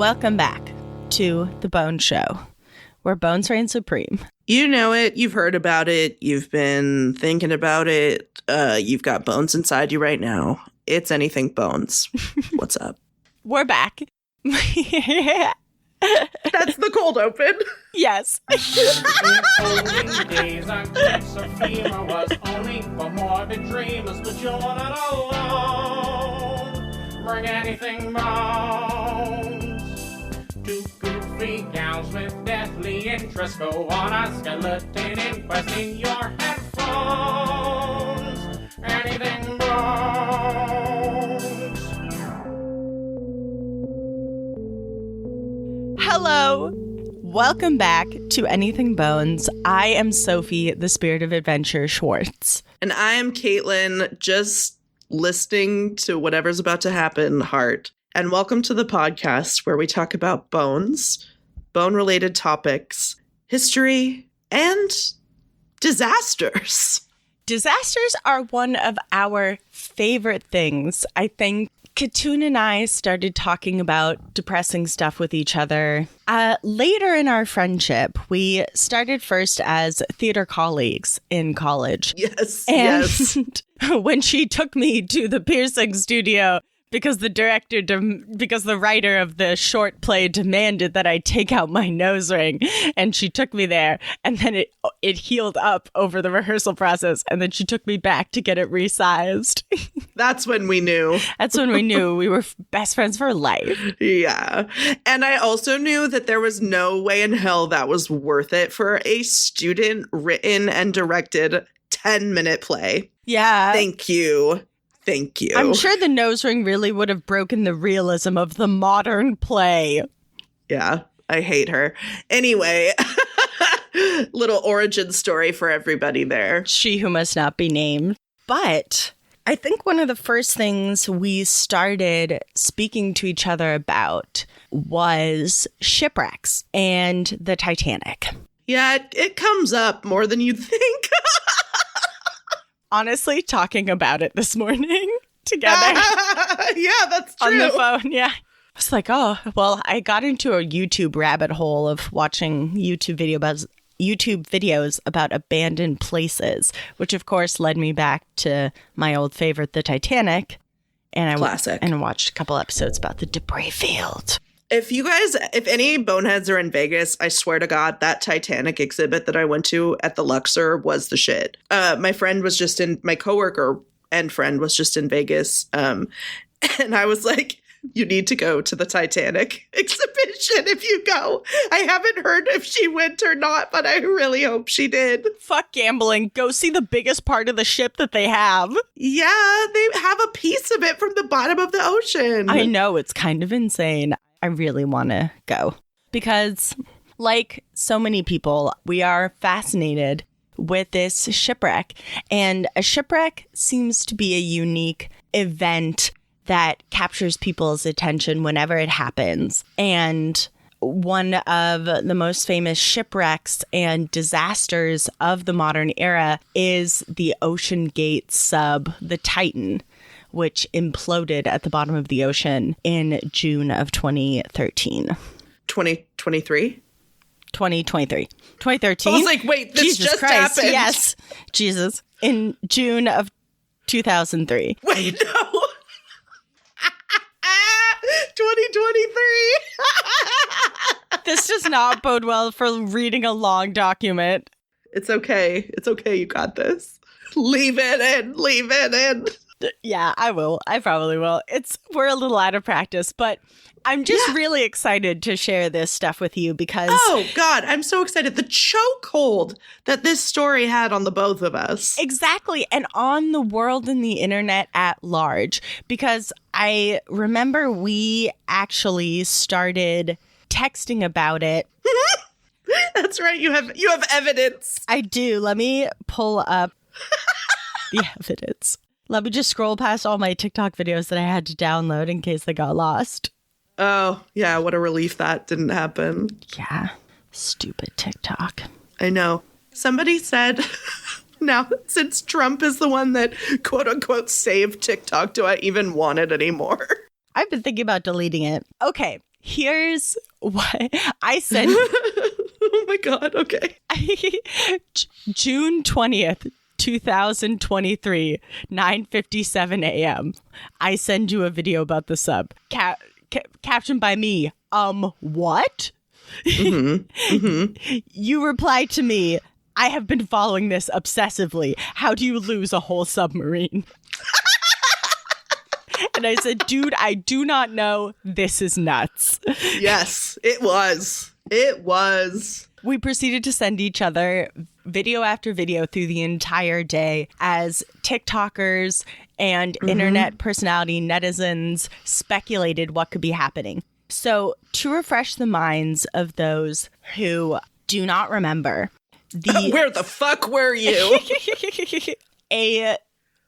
Welcome back to The Bone Show, where bones reign supreme. You know it. You've heard about it. You've been thinking about it. You've got bones inside you right now. It's anything bones. What's up? We're back. That's the cold open. Yes. In olden days, I met Sophie was only for morbid dreamers, but you're not alone. Bring anything bones. Two goofy gals with deathly interest go on a skeleton inquest in your headphones. Anything bones. Hello. Welcome back to Anything Bones. I am Sophie, the Spirit of Adventure Schwartz. And I am Katelyn, just listening to whatever's about to happen, heart. And welcome to the podcast where we talk about bones, bone-related topics, history, and disasters. Disasters are one of our favorite things. I think Katoon and I started talking about depressing stuff with each other. Later in our friendship, we started first as theater colleagues in college. Yes, and yes. When she took me to the piercing studio because the writer of the short play demanded that I take out my nose ring, and she took me there, and then it healed up over the rehearsal process, and then she took me back to get it resized. That's when we knew. That's when we knew we were best friends for life. Yeah. And I also knew that there was no way in hell that was worth it for a student written and directed 10-minute play. Yeah. Thank you. Thank you. I'm sure the nose ring really would have broken the realism of the modern play. Yeah, I hate her. Anyway, little origin story for everybody there. She who must not be named. But I think one of the first things we started speaking to each other about was shipwrecks and the Titanic. Yeah, it comes up more than you'd think. Honestly, talking about it this morning together. Yeah, that's true. On the phone, yeah. I was like, oh, well, I got into a YouTube rabbit hole of watching YouTube videos about abandoned places, which of course led me back to my old favorite, the Titanic. And Classic. And watched a couple episodes about the debris field. If any boneheads are in Vegas, I swear to God, that Titanic exhibit that I went to at the Luxor was the shit. My coworker and friend was just in Vegas. And I was like, you need to go to the Titanic exhibition if you go. I haven't heard if she went or not, but I really hope she did. Fuck gambling. Go see the biggest part of the ship that they have. Yeah, they have a piece of it from the bottom of the ocean. I know, it's kind of insane. I really want to go because, like so many people, we are fascinated with this shipwreck. And a shipwreck seems to be a unique event that captures people's attention whenever it happens. And one of the most famous shipwrecks and disasters of the modern era is the OceanGate sub, the Titan, which imploded at the bottom of the ocean in June of 2013. 2023? 2023. 2013. I was like, wait, this Jesus just Christ. happened. Yes. Jesus. In June of 2003. Wait, no. 2023. This does not bode well for reading a long document. It's okay. It's okay. You got this. Leave it in. Leave it in. Yeah, I will. I probably will. We're a little out of practice, but I'm just really excited to share this stuff with you because... Oh, God, I'm so excited. The chokehold that this story had on the both of us. Exactly. And on the world and the internet at large. Because I remember we actually started texting about it. That's right. You have evidence. I do. Let me pull up the evidence. Let me just scroll past all my TikTok videos that I had to download in case they got lost. Oh, yeah. What a relief that didn't happen. Yeah. Stupid TikTok. I know. Somebody said, now, since Trump is the one that, quote unquote, saved TikTok, do I even want it anymore? I've been thinking about deleting it. Okay. Here's what I sent. Oh my God. Okay. June 20th, 2023, 9:57 a.m. I send you a video about the sub. Captioned by me. What? You reply to me, I have been following this obsessively. How do you lose a whole submarine? And I said, dude, I do not know. This is nuts. Yes, it was. It was. We proceeded to send each other video after video through the entire day as TikTokers and internet personality netizens speculated what could be happening. So to refresh the minds of those who do not remember, where the fuck were you? A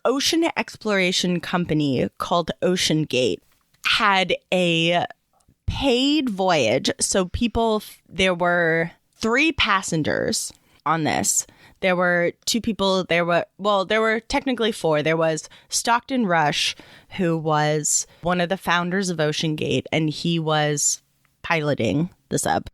ocean exploration company called OceanGate had a paid voyage. So there were 3 passengers on this. There were 2 people. There were technically 4. There was Stockton Rush, who was one of the founders of OceanGate, and he was piloting the sub.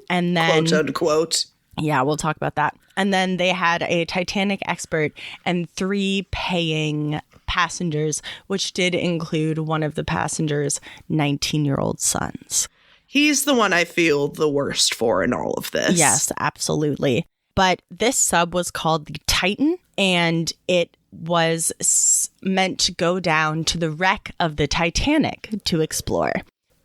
And then, quote unquote. Yeah, we'll talk about that. And then they had a Titanic expert and 3 paying passengers, which did include one of the passengers' 19-year-old sons. He's the one I feel the worst for in all of this. Yes, absolutely. But this sub was called the Titan, and it was meant to go down to the wreck of the Titanic to explore.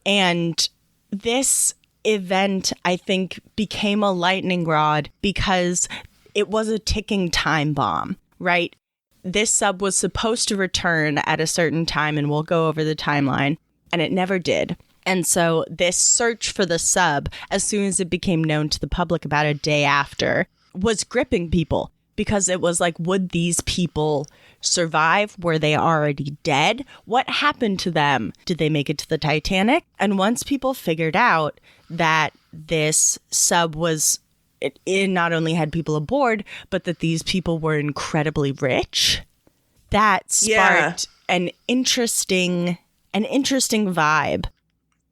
And this event, I think, became a lightning rod because it was a ticking time bomb, right? This sub was supposed to return at a certain time, and we'll go over the timeline, and it never did. And so this search for the sub, as soon as it became known to the public about a day after, was gripping people because it was like, would these people survive? Were they already dead? What happened to them? Did they make it to the Titanic? And once people figured out that this sub it not only had people aboard, but that these people were incredibly rich, that sparked an interesting vibe.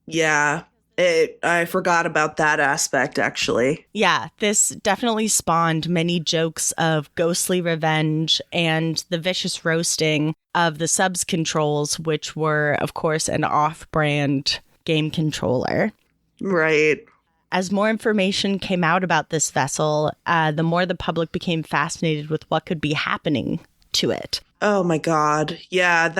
Yeah, I forgot about that aspect, actually. Yeah, this definitely spawned many jokes of ghostly revenge and the vicious roasting of the sub's controls, which were, of course, an off-brand game controller. Right. As more information came out about this vessel, the more the public became fascinated with what could be happening to it. Oh my God. Yeah,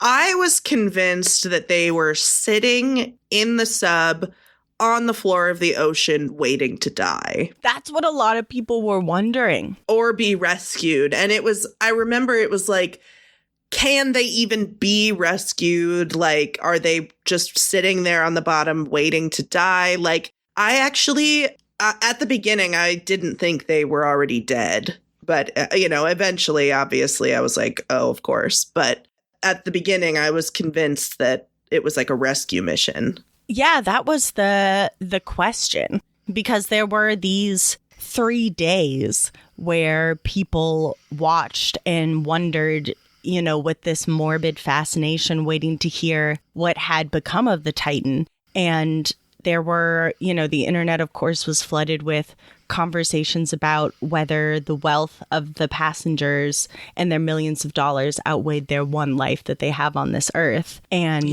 I was convinced that they were sitting in the sub on the floor of the ocean waiting to die. That's what a lot of people were wondering. Or be rescued. And I remember it was like, can they even be rescued? Like, are they just sitting there on the bottom waiting to die? Like, I actually, at the beginning, I didn't think they were already dead. But, eventually, obviously, I was like, oh, of course. But at the beginning, I was convinced that it was like a rescue mission. Yeah, that was the question. Because there were these 3 days where people watched and wondered, with this morbid fascination, waiting to hear what had become of the Titan. And there were, the internet, of course, was flooded with conversations about whether the wealth of the passengers and their millions of dollars outweighed their one life that they have on this earth. And,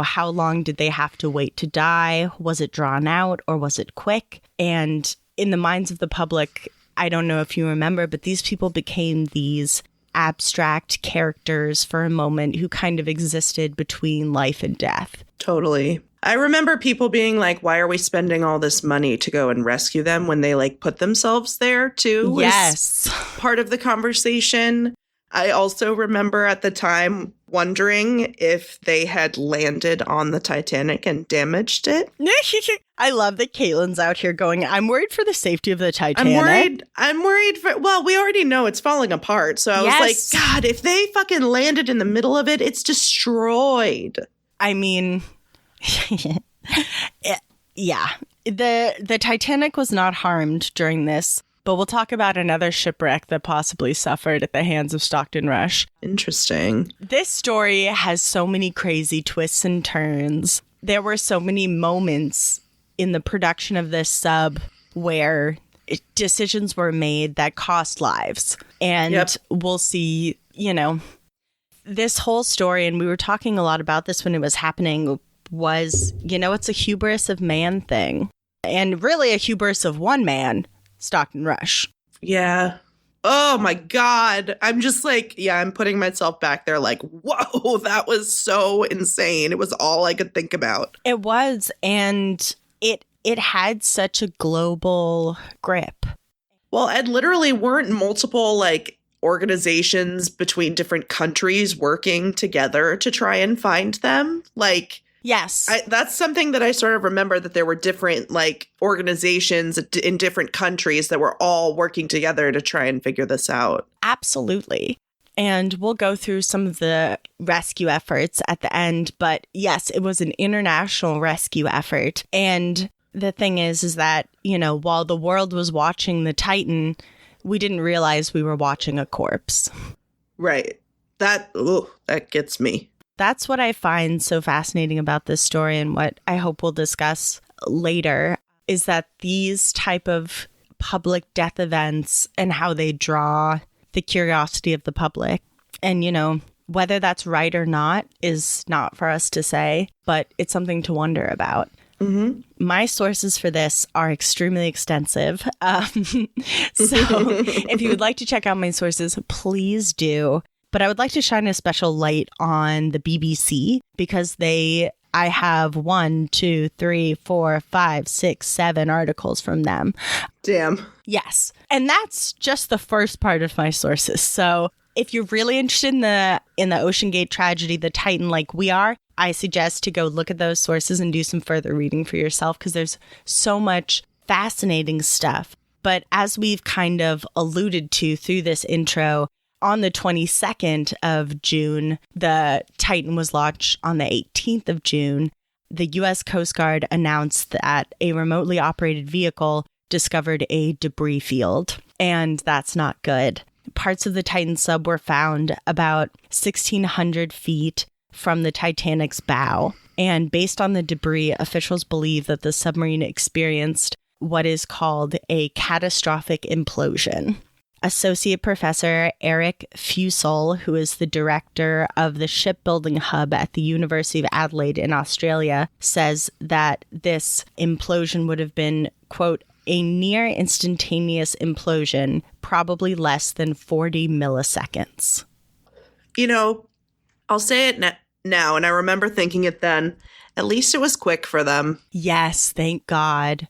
how long did they have to wait to die? Was it drawn out or was it quick? And in the minds of the public, I don't know if you remember, but these people became these abstract characters for a moment who kind of existed between life and death. Totally. I remember people being like, why are we spending all this money to go and rescue them when they put themselves there too? Yes. Part of the conversation. I also remember at the time wondering if they had landed on the Titanic and damaged it. I love that Katelyn's out here going, I'm worried for the safety of the Titanic. I'm worried for, well, we already know it's falling apart. So I was like, God, if they fucking landed in the middle of it, it's destroyed. I mean, yeah, the Titanic was not harmed during this, but we'll talk about another shipwreck that possibly suffered at the hands of Stockton Rush. Interesting. This story has so many crazy twists and turns. there were so many moments in the production of this sub where decisions were made that cost lives. And we'll see, you know, this whole story, and we were talking a lot about this when it was happening, was, you know, it's a hubris of man thing. And really a hubris of one man, Stockton Rush. Yeah. Oh my God. I'm just like, I'm putting myself back there like, whoa, that was so insane. It was all I could think about. It was. And it had such a global grip. Well, and literally weren't multiple like organizations between different countries working together to try and find them? Like, yes. That's something that I sort of remember, that there were different like organizations in different countries that were all working together to try and figure this out. Absolutely. And we'll go through some of the rescue efforts at the end. But yes, it was an international rescue effort. And the thing is that, you know, while the world was watching the Titan, we didn't realize we were watching a corpse. Right. That gets me. That's what I find so fascinating about this story, and what I hope we'll discuss later, is that these type of public death events and how they draw the curiosity of the public. And, you know, whether that's right or not is not for us to say, but it's something to wonder about. Mm-hmm. My sources for this are extremely extensive. So if you would like to check out my sources, please do. But I would like to shine a special light on the BBC, because I have 1, 2, 3, 4, 5, 6, 7 articles from them. Damn. Yes. And that's just the first part of my sources. So if you're really interested in the OceanGate tragedy, the Titan, like we are, I suggest to go look at those sources and do some further reading for yourself, because there's so much fascinating stuff. But as we've kind of alluded to through this intro, on the 22nd of June, the Titan was launched on the 18th of June. The U.S. Coast Guard announced that a remotely operated vehicle discovered a debris field, and that's not good. Parts of the Titan sub were found about 1,600 feet from the Titanic's bow, and based on the debris, officials believe that the submarine experienced what is called a catastrophic implosion. Associate Professor Eric Fusel, who is the director of the shipbuilding hub at the University of Adelaide in Australia, says that this implosion would have been, quote, a near instantaneous implosion, probably less than 40 milliseconds. You know, I'll say it now, and I remember thinking it then, at least it was quick for them. Yes, thank God.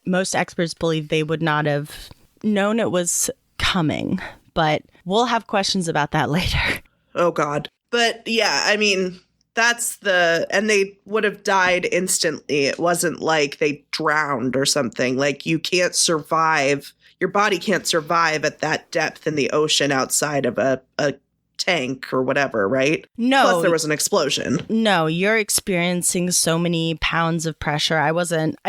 Most experts believe they would not have known it was coming, but we'll have questions about that later. Oh God. But yeah, I mean, and they would have died instantly. It wasn't like they drowned or something. Like, you can't survive, your body can't survive at that depth in the ocean outside of a tank or whatever, right? No. Plus there was an explosion. No, you're experiencing so many pounds of pressure. I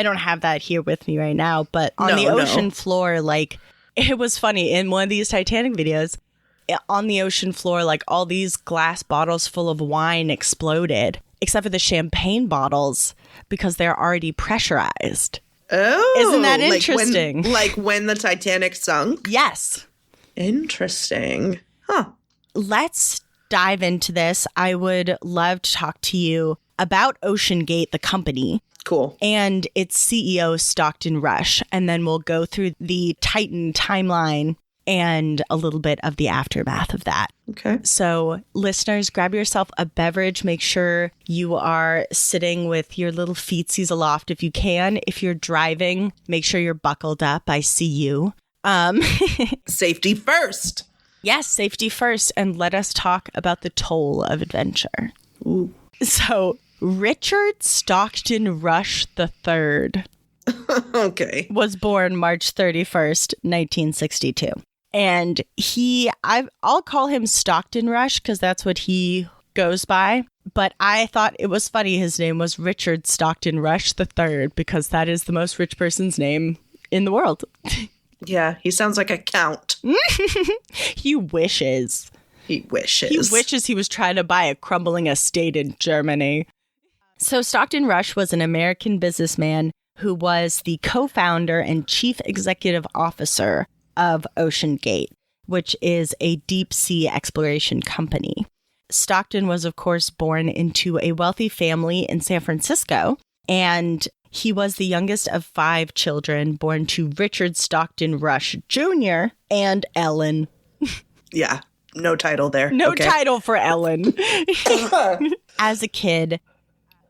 don't have that here with me right now, but on the ocean floor, like, it was funny. In one of these Titanic videos, on the ocean floor, like, all these glass bottles full of wine exploded, except for the champagne bottles, because they're already pressurized. Oh. Isn't that interesting? Like when the Titanic sunk? Yes. Interesting. Huh. Let's dive into this. I would love to talk to you about OceanGate, the company. Cool. And its CEO, Stockton Rush. And then we'll go through the Titan timeline and a little bit of the aftermath of that. Okay. So listeners, grab yourself a beverage. Make sure you are sitting with your little feetsies aloft if you can. If you're driving, make sure you're buckled up. I see you. Safety first. Yes, safety first. And let us talk about the toll of adventure. Ooh. So Richard Stockton Rush III okay. was born March 31st, 1962. And I'll call him Stockton Rush because that's what he goes by. But I thought it was funny his name was Richard Stockton Rush III because that is the most rich person's name in the world. Yeah, he sounds like a count. He wishes. He wishes. He wishes he was trying to buy a crumbling estate in Germany. So Stockton Rush was an American businessman who was the co-founder and chief executive officer of OceanGate, which is a deep sea exploration company. Stockton was, of course, born into a wealthy family in San Francisco, and he was the youngest of 5 children born to Richard Stockton Rush Jr. and Ellen. Yeah, no title there. No title for Ellen. As a kid,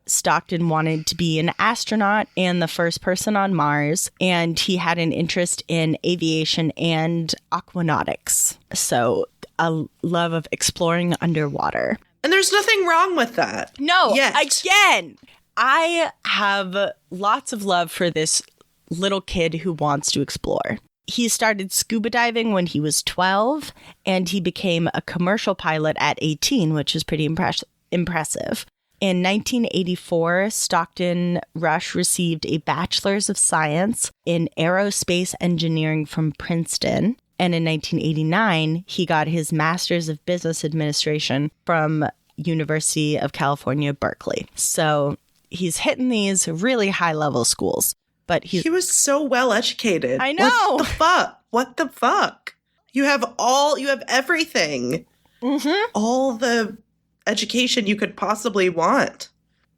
Stockton wanted to be an astronaut and the first person on Mars, and he had an interest in aviation and aquanautics. So a love of exploring underwater. And there's nothing wrong with that. No, yet. Again, I have lots of love for this little kid who wants to explore. He started scuba diving when he was 12, and he became a commercial pilot at 18, which is pretty impressive. In 1984, Stockton Rush received a Bachelor's of Science in Aerospace Engineering from Princeton. And in 1989, he got his Master's of Business Administration from University of California, Berkeley. So he's hitting these really high-level schools. But he was so well educated. I know. What the fuck? You have everything. Mm-hmm. All the education you could possibly want.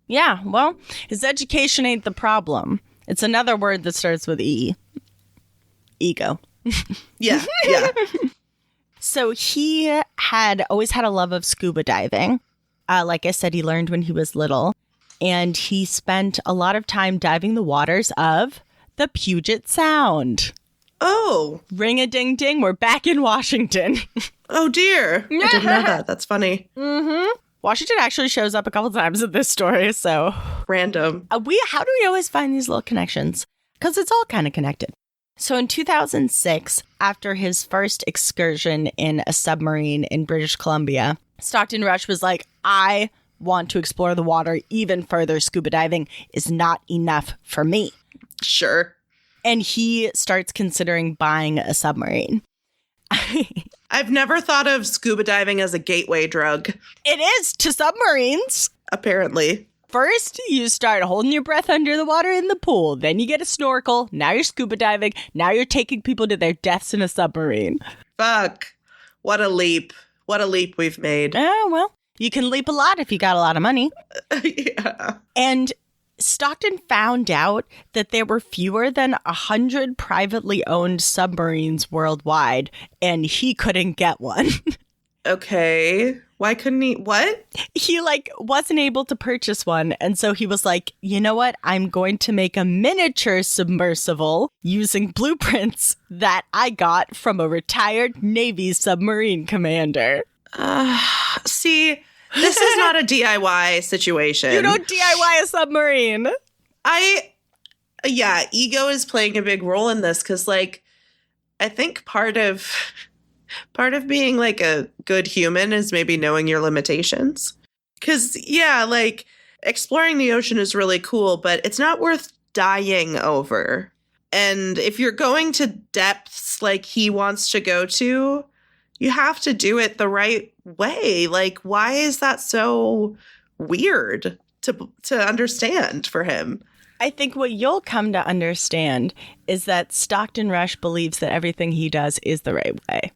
Yeah, well, his education ain't the problem. It's another word that starts with E. Ego. Yeah. So he had always had a love of scuba diving. Like I said, he learned when he was little. And he spent a lot of time diving the waters of the Puget Sound. Oh. Ring-a-ding-ding, we're back in Washington. Oh, dear. I didn't know that. That's funny. Mm-hmm. Washington actually shows up a couple times in this story, so... Random. How do we always find these little connections? Because it's all kind of connected. So in 2006, after his first excursion in a submarine in British Columbia, Stockton Rush was like, I want to explore the water even further. Scuba diving is not enough for me. Sure. And he starts considering buying a submarine. I've never thought of scuba diving as a gateway drug. It is to submarines. Apparently. First, you start holding your breath under the water in the pool. Then you get a snorkel. Now you're scuba diving. Now you're taking people to their deaths in a submarine. Fuck. What a leap. What a leap we've made. Oh, well, you can leap a lot if you got a lot of money. Yeah. And Stockton found out that there were fewer than 100 privately owned submarines worldwide, and he couldn't get one. Okay. Why couldn't he? What? He wasn't able to purchase one. And so he was like, you know what? I'm going to make a miniature submersible using blueprints that I got from a retired Navy submarine commander. See, this is not a DIY situation. You don't DIY a submarine. Yeah, ego is playing a big role in this because, I think part of being a good human is maybe knowing your limitations. Because, yeah, exploring the ocean is really cool, but it's not worth dying over. And if you're going to depths like he wants to go to, you have to do it the right way. Why is that so weird to understand for him? I think what you'll come to understand is that Stockton Rush believes that everything he does is the right way.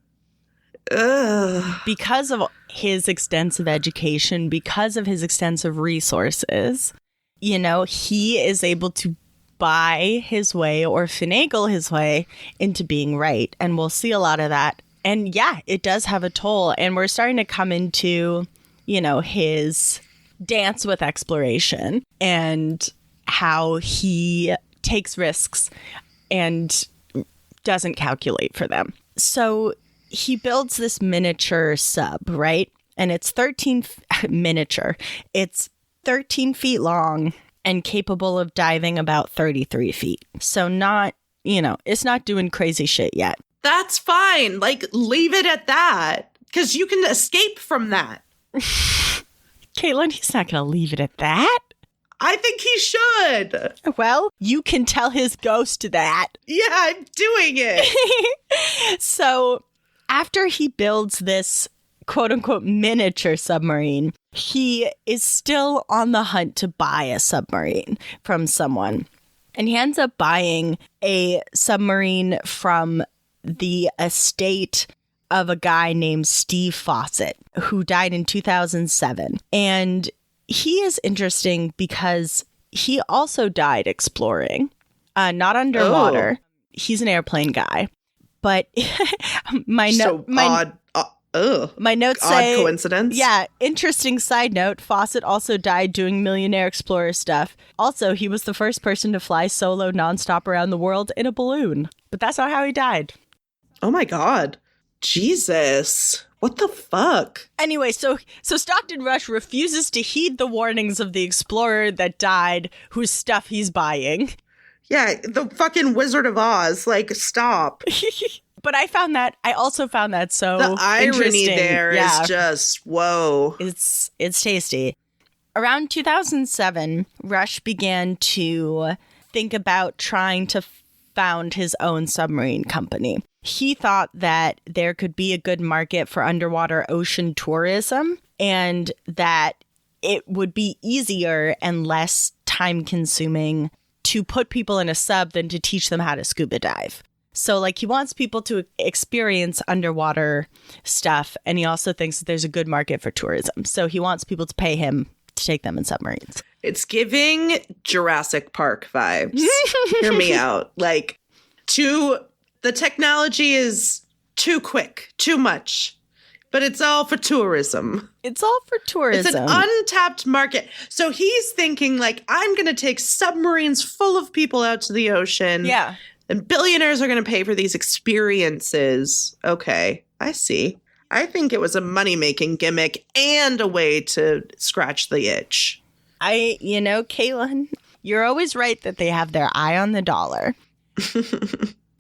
Ugh. Because of his extensive education, because of his extensive resources, he is able to buy his way or finagle his way into being right. And we'll see a lot of that. And yeah, it does have a toll. And we're starting to come into, his dance with exploration and how he takes risks and doesn't calculate for them. So he builds this miniature sub, right? And it's miniature. It's 13 feet long and capable of diving about 33 feet. So not, it's not doing crazy shit yet. That's fine. Leave it at that. Because you can escape from that. Katelyn, he's not going to leave it at that. I think he should. Well, you can tell his ghost that. Yeah, I'm doing it. So after he builds this quote unquote miniature submarine, he is still on the hunt to buy a submarine from someone. And he ends up buying a submarine from the estate of a guy named Steve Fawcett, who died in 2007. And he is interesting because he also died exploring, not underwater. Oh. He's an airplane guy. But my notes say, coincidence. Yeah, interesting side note. Fawcett also died doing millionaire explorer stuff. Also, he was the first person to fly solo nonstop around the world in a balloon. But that's not how he died. Oh my God. Jesus. What the fuck? Anyway, so Stockton Rush refuses to heed the warnings of the explorer that died, whose stuff he's buying. Yeah, the fucking Wizard of Oz. Like, stop. But I also found that so the irony there is just, whoa. It's tasty. Around 2007, Rush began to think about trying to found his own submarine company. He thought that there could be a good market for underwater ocean tourism and that it would be easier and less time-consuming to put people in a sub than to teach them how to scuba dive. So, like, he wants people to experience underwater stuff, and he also thinks that there's a good market for tourism. So he wants people to pay him to take them in submarines. It's giving Jurassic Park vibes. Hear me out. Like, the technology is too quick, too much, but it's all for tourism. It's all for tourism. It's an untapped market. So he's thinking, like, I'm going to take submarines full of people out to the ocean. Yeah. And billionaires are going to pay for these experiences. Okay, I see. I think it was a money-making gimmick and a way to scratch the itch. Katelyn, you're always right that they have their eye on the dollar.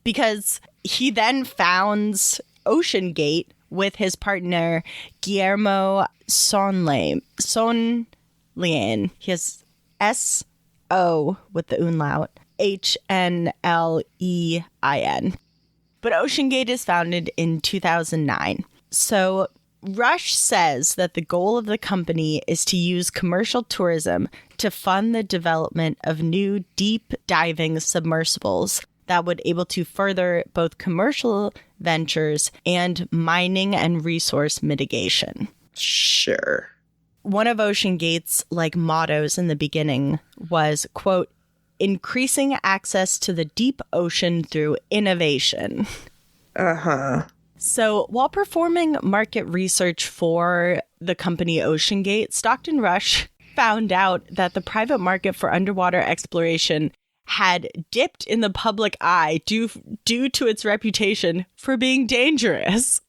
Because he then founds OceanGate with his partner, Guillermo Sonlein. He has S-O with the umlaut. Hnlein. But OceanGate is founded in 2009. So Rush says that the goal of the company is to use commercial tourism to fund the development of new deep diving submersibles that would able to further both commercial ventures and mining and resource mitigation. Sure. One of OceanGate's mottos in the beginning was, quote, increasing access to the deep ocean through innovation. Uh-huh. So while performing market research for the company OceanGate, Stockton Rush found out that the private market for underwater exploration had dipped in the public eye due to its reputation for being dangerous.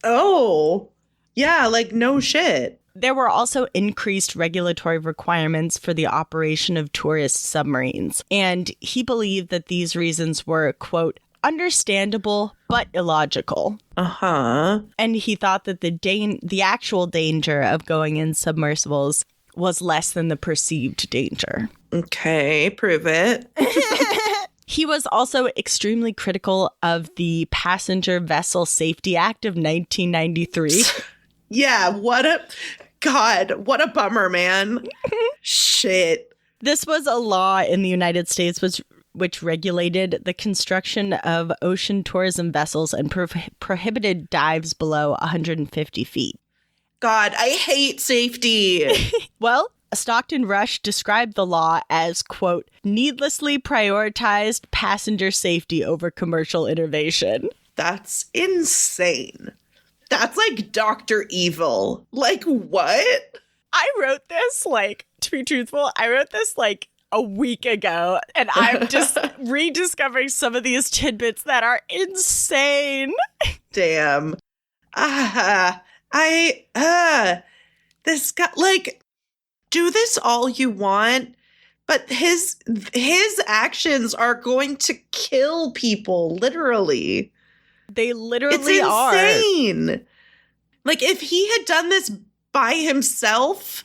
Oh, yeah, no shit. There were also increased regulatory requirements for the operation of tourist submarines, and he believed that these reasons were, quote, understandable but illogical. Uh-huh. And he thought that the actual danger of going in submersibles was less than the perceived danger. Okay, prove it. He was also extremely critical of the Passenger Vessel Safety Act of 1993. Yeah, what a bummer, man. Shit. This was a law in the United States which regulated the construction of ocean tourism vessels and prohibited dives below 150 feet. God, I hate safety. Well, Stockton Rush described the law as, quote, needlessly prioritized passenger safety over commercial innovation. That's insane. That's like Dr. Evil. What? I wrote this, to be truthful, a week ago, and I'm just rediscovering some of these tidbits that are insane. Damn. This guy, do this all you want, but his actions are going to kill people, literally. They literally it's are. Insane. If he had done this by himself.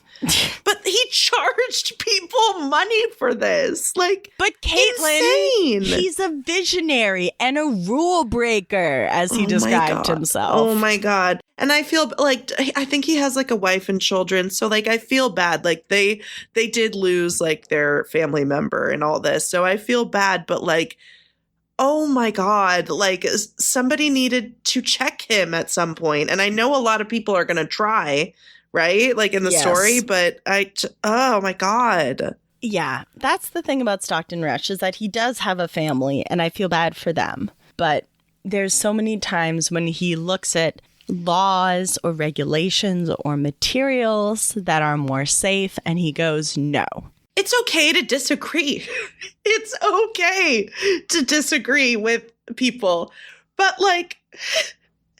But he charged people money for this. Like, but Katelyn, insane. He's a visionary and a rule breaker, as he described himself. Oh my God. And I feel like, I think he has like a wife and children. So like, I feel bad. Like they did lose like their family member and all this. So I feel bad, but like, oh my God, like somebody needed to check him at some point. And I know a lot of people are going to try, right? Like in the story, but oh my God. Yeah, that's the thing about Stockton Rush is that he does have a family and I feel bad for them. But there's so many times when he looks at laws or regulations or materials that are more safe and he goes, no. It's okay to disagree. It's okay to disagree with people. But like,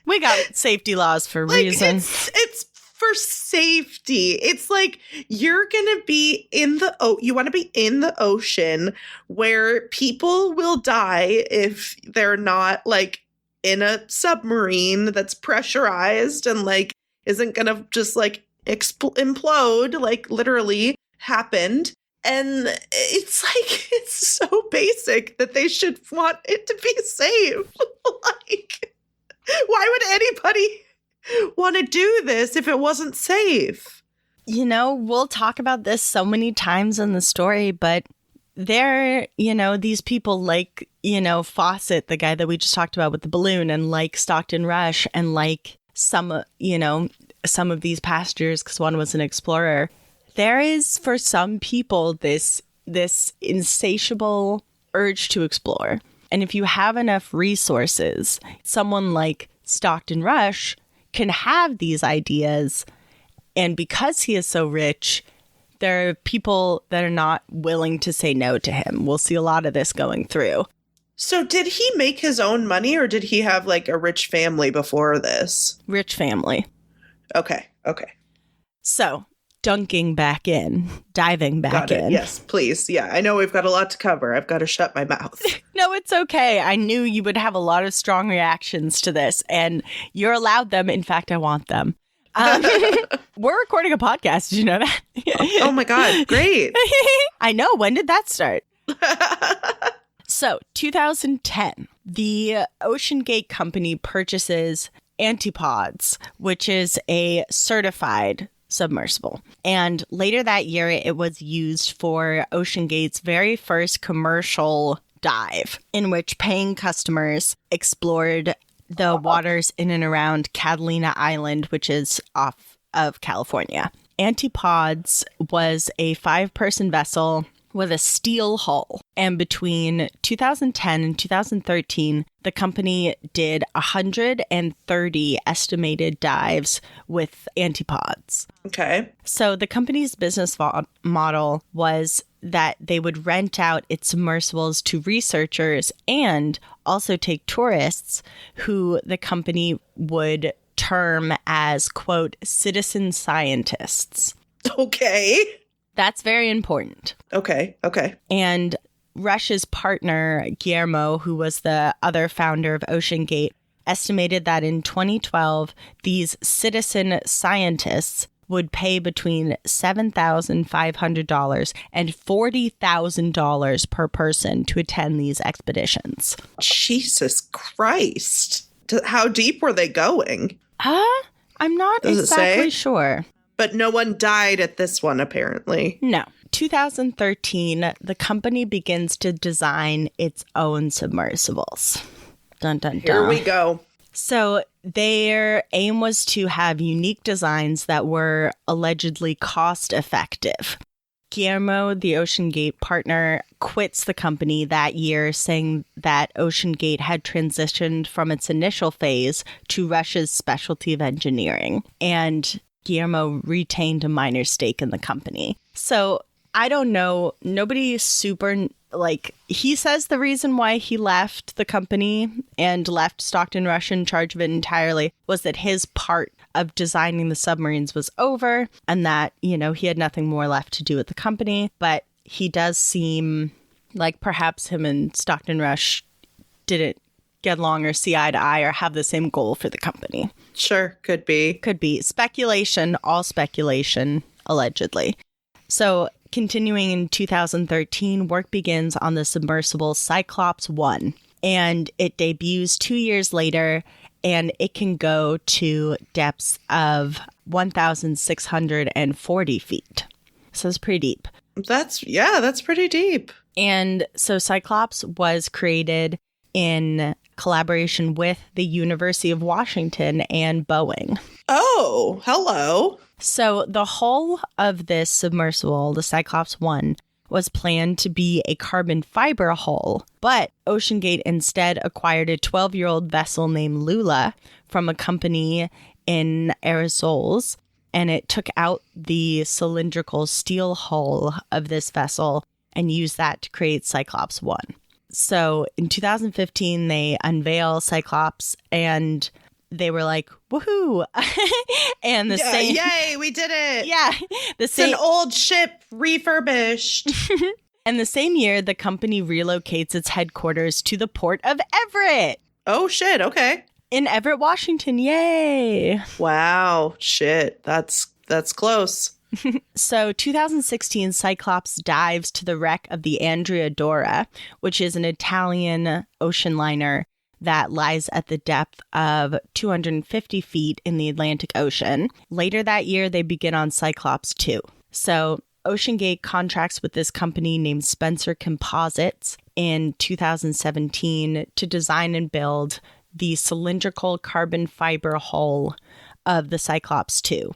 we got safety laws for a reason. It's for safety. It's like you're going to be you want to be in the ocean where people will die if they're not like in a submarine that's pressurized and like isn't going to just like implode, like literally happened. And it's like, it's so basic that they should want it to be safe. Like, why would anybody want to do this if it wasn't safe? You know, we'll talk about this so many times in the story, but they're, you know, these people like, you know, Fawcett, the guy that we just talked about with the balloon, and like Stockton Rush, and like some, you know, some of these passengers, because one was an explorer. There is, for some people, this insatiable urge to explore. And if you have enough resources, someone like Stockton Rush can have these ideas. And because he is so rich, there are people that are not willing to say no to him. We'll see a lot of this going through. So did he make his own money or did he have like a rich family before this? Rich family. Okay. So diving back in. Yes, please. Yeah, I know we've got a lot to cover. I've got to shut my mouth. No, it's okay. I knew you would have a lot of strong reactions to this, and you're allowed them. In fact, I want them. We're recording a podcast. Did you know that? Oh my God, great. I know. When did that start? So, 2010, the OceanGate company purchases Antipods, which is a certified submersible. And later that year, it was used for OceanGate's very first commercial dive, in which paying customers explored the waters in and around Catalina Island, which is off of California. Antipods was a 5-person vessel with a steel hull. And between 2010 and 2013, the company did 130 estimated dives with Antipods. Okay. So the company's business model was that they would rent out its submersibles to researchers and also take tourists who the company would term as, quote, citizen scientists. Okay. That's very important. Okay. And Rush's partner, Guillermo, who was the other founder of OceanGate, estimated that in 2012, these citizen scientists would pay between $7,500 and $40,000 per person to attend these expeditions. Jesus Christ. How deep were they going? I'm not exactly sure. But no one died at this one, apparently. No. 2013, the company begins to design its own submersibles. Dun, dun, dun. Here we go. So their aim was to have unique designs that were allegedly cost effective. Guillermo, the OceanGate partner, quits the company that year, saying that OceanGate had transitioned from its initial phase to Rush's specialty of engineering. And Guillermo retained a minor stake in the company. So I don't know. Nobody super, like, he says the reason why he left the company and left Stockton Rush in charge of it entirely was that his part of designing the submarines was over and that, you know, he had nothing more left to do with the company. But he does seem like perhaps him and Stockton Rush didn't get along or see eye to eye or have the same goal for the company. Sure, could be. Could be. Speculation, all speculation, allegedly. So continuing in 2013, work begins on the submersible Cyclops 1, and it debuts 2 years later, and it can go to depths of 1,640 feet. So it's pretty deep. That's pretty deep. And so Cyclops was created in collaboration with the University of Washington and Boeing. Oh, hello. So the hull of this submersible, the Cyclops 1, was planned to be a carbon fiber hull, but OceanGate instead acquired a 12-year-old vessel named Lula from a company in Aerosols, and it took out the cylindrical steel hull of this vessel and used that to create Cyclops 1. So in 2015, they unveil Cyclops, and they were like, woohoo! And the same... Yay, we did it! Yeah. It's an old ship refurbished. And the same year, the company relocates its headquarters to the port of Everett. Oh, shit, okay. In Everett, Washington. Yay! Wow, shit. That's close. So 2016, Cyclops dives to the wreck of the Andrea Dora, which is an Italian ocean liner that lies at the depth of 250 feet in the Atlantic Ocean. Later that year, they begin on Cyclops 2. So OceanGate contracts with this company named Spencer Composites in 2017 to design and build the cylindrical carbon fiber hull of the Cyclops 2.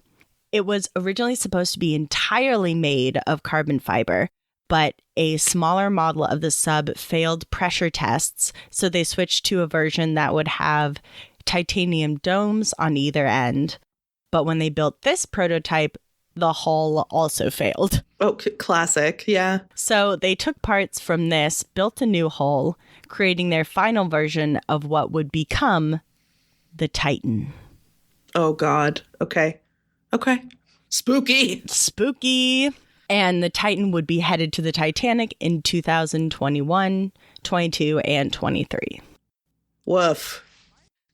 It was originally supposed to be entirely made of carbon fiber, but a smaller model of the sub failed pressure tests, so they switched to a version that would have titanium domes on either end. But when they built this prototype, the hull also failed. Oh, classic, yeah. So they took parts from this, built a new hull, creating their final version of what would become the Titan. Oh, God. Okay. Spooky. And the Titan would be headed to the Titanic in 2021, 22, and 23. Woof.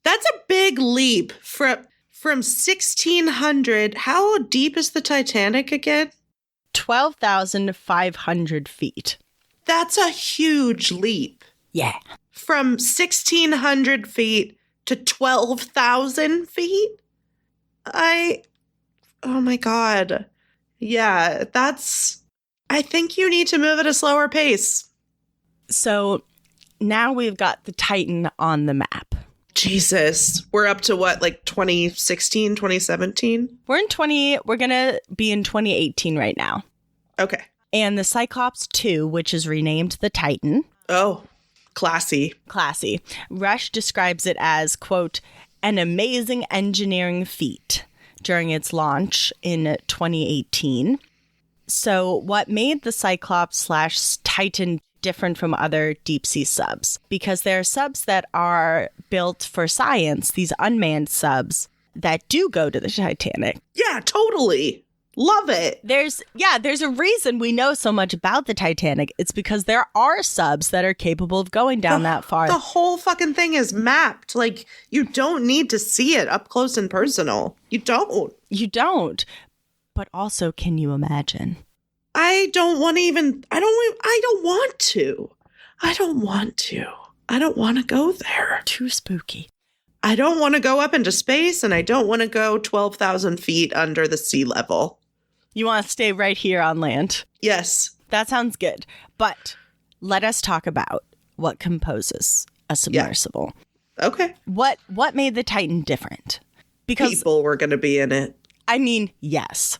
That's a big leap from 1,600. How deep is the Titanic again? 12,500 feet. That's a huge leap. Yeah. From 1,600 feet to 12,000 feet? Oh my God. Yeah, I think you need to move at a slower pace. So now we've got the Titan on the map. Jesus. We're up to what, like 2016, 2017? We're going to be in 2018 right now. Okay. And the Cyclops 2, which is renamed the Titan. Oh, classy. Rush describes it as, quote, an amazing engineering feat during its launch in 2018. So what made the Cyclops/Titan different from other deep sea subs? Because there are subs that are built for science, these unmanned subs that do go to the Titanic. Yeah, totally. Love it. There's a reason we know so much about the Titanic. It's because there are subs that are capable of going down that far. The whole fucking thing is mapped. Like, you don't need to see it up close and personal. You don't. But also, can you imagine? I don't want to go there. Too spooky. I don't want to go up into space, and I don't want to go 12,000 feet under the sea level. You want to stay right here on land? Yes. That sounds good. But let us talk about what composes a submersible. Yeah. Okay. What made the Titan different? Because people were going to be in it. I mean, yes.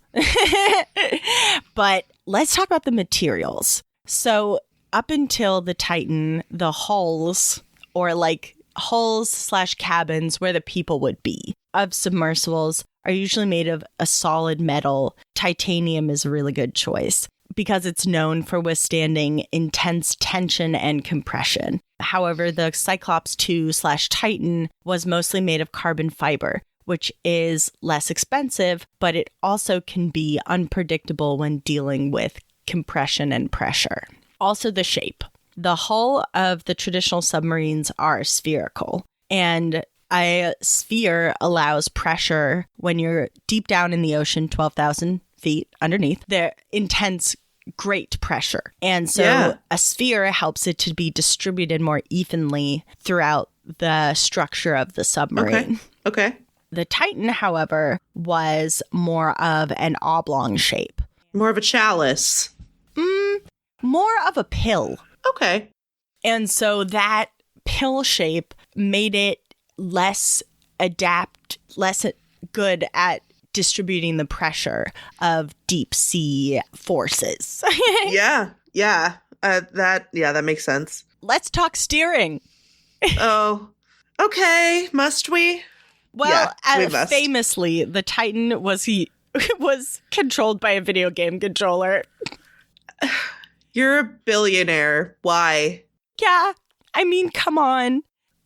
But let's talk about the materials. So up until the Titan, the hulls, or like hulls/cabins where the people would be of submersibles, are usually made of a solid metal. Titanium is a really good choice because it's known for withstanding intense tension and compression. However, the Cyclops 2/Titan was mostly made of carbon fiber, which is less expensive, but it also can be unpredictable when dealing with compression and pressure. Also the shape. the hull of the traditional submarines are spherical. And a sphere allows pressure when you're deep down in the ocean, 12,000 feet underneath. The intense great pressure. And so a sphere helps it to be distributed more evenly throughout the structure of the submarine. Okay. The Titan, however, was more of an oblong shape. More of a chalice. More of a pill. Okay. And so that pill shape made it less good at distributing the pressure of deep sea forces. That makes sense. Let's talk steering. Oh, okay. Must we? Well, we must. Famously, the Titan was controlled by a video game controller. You're a billionaire. Why? Yeah, I mean, come on.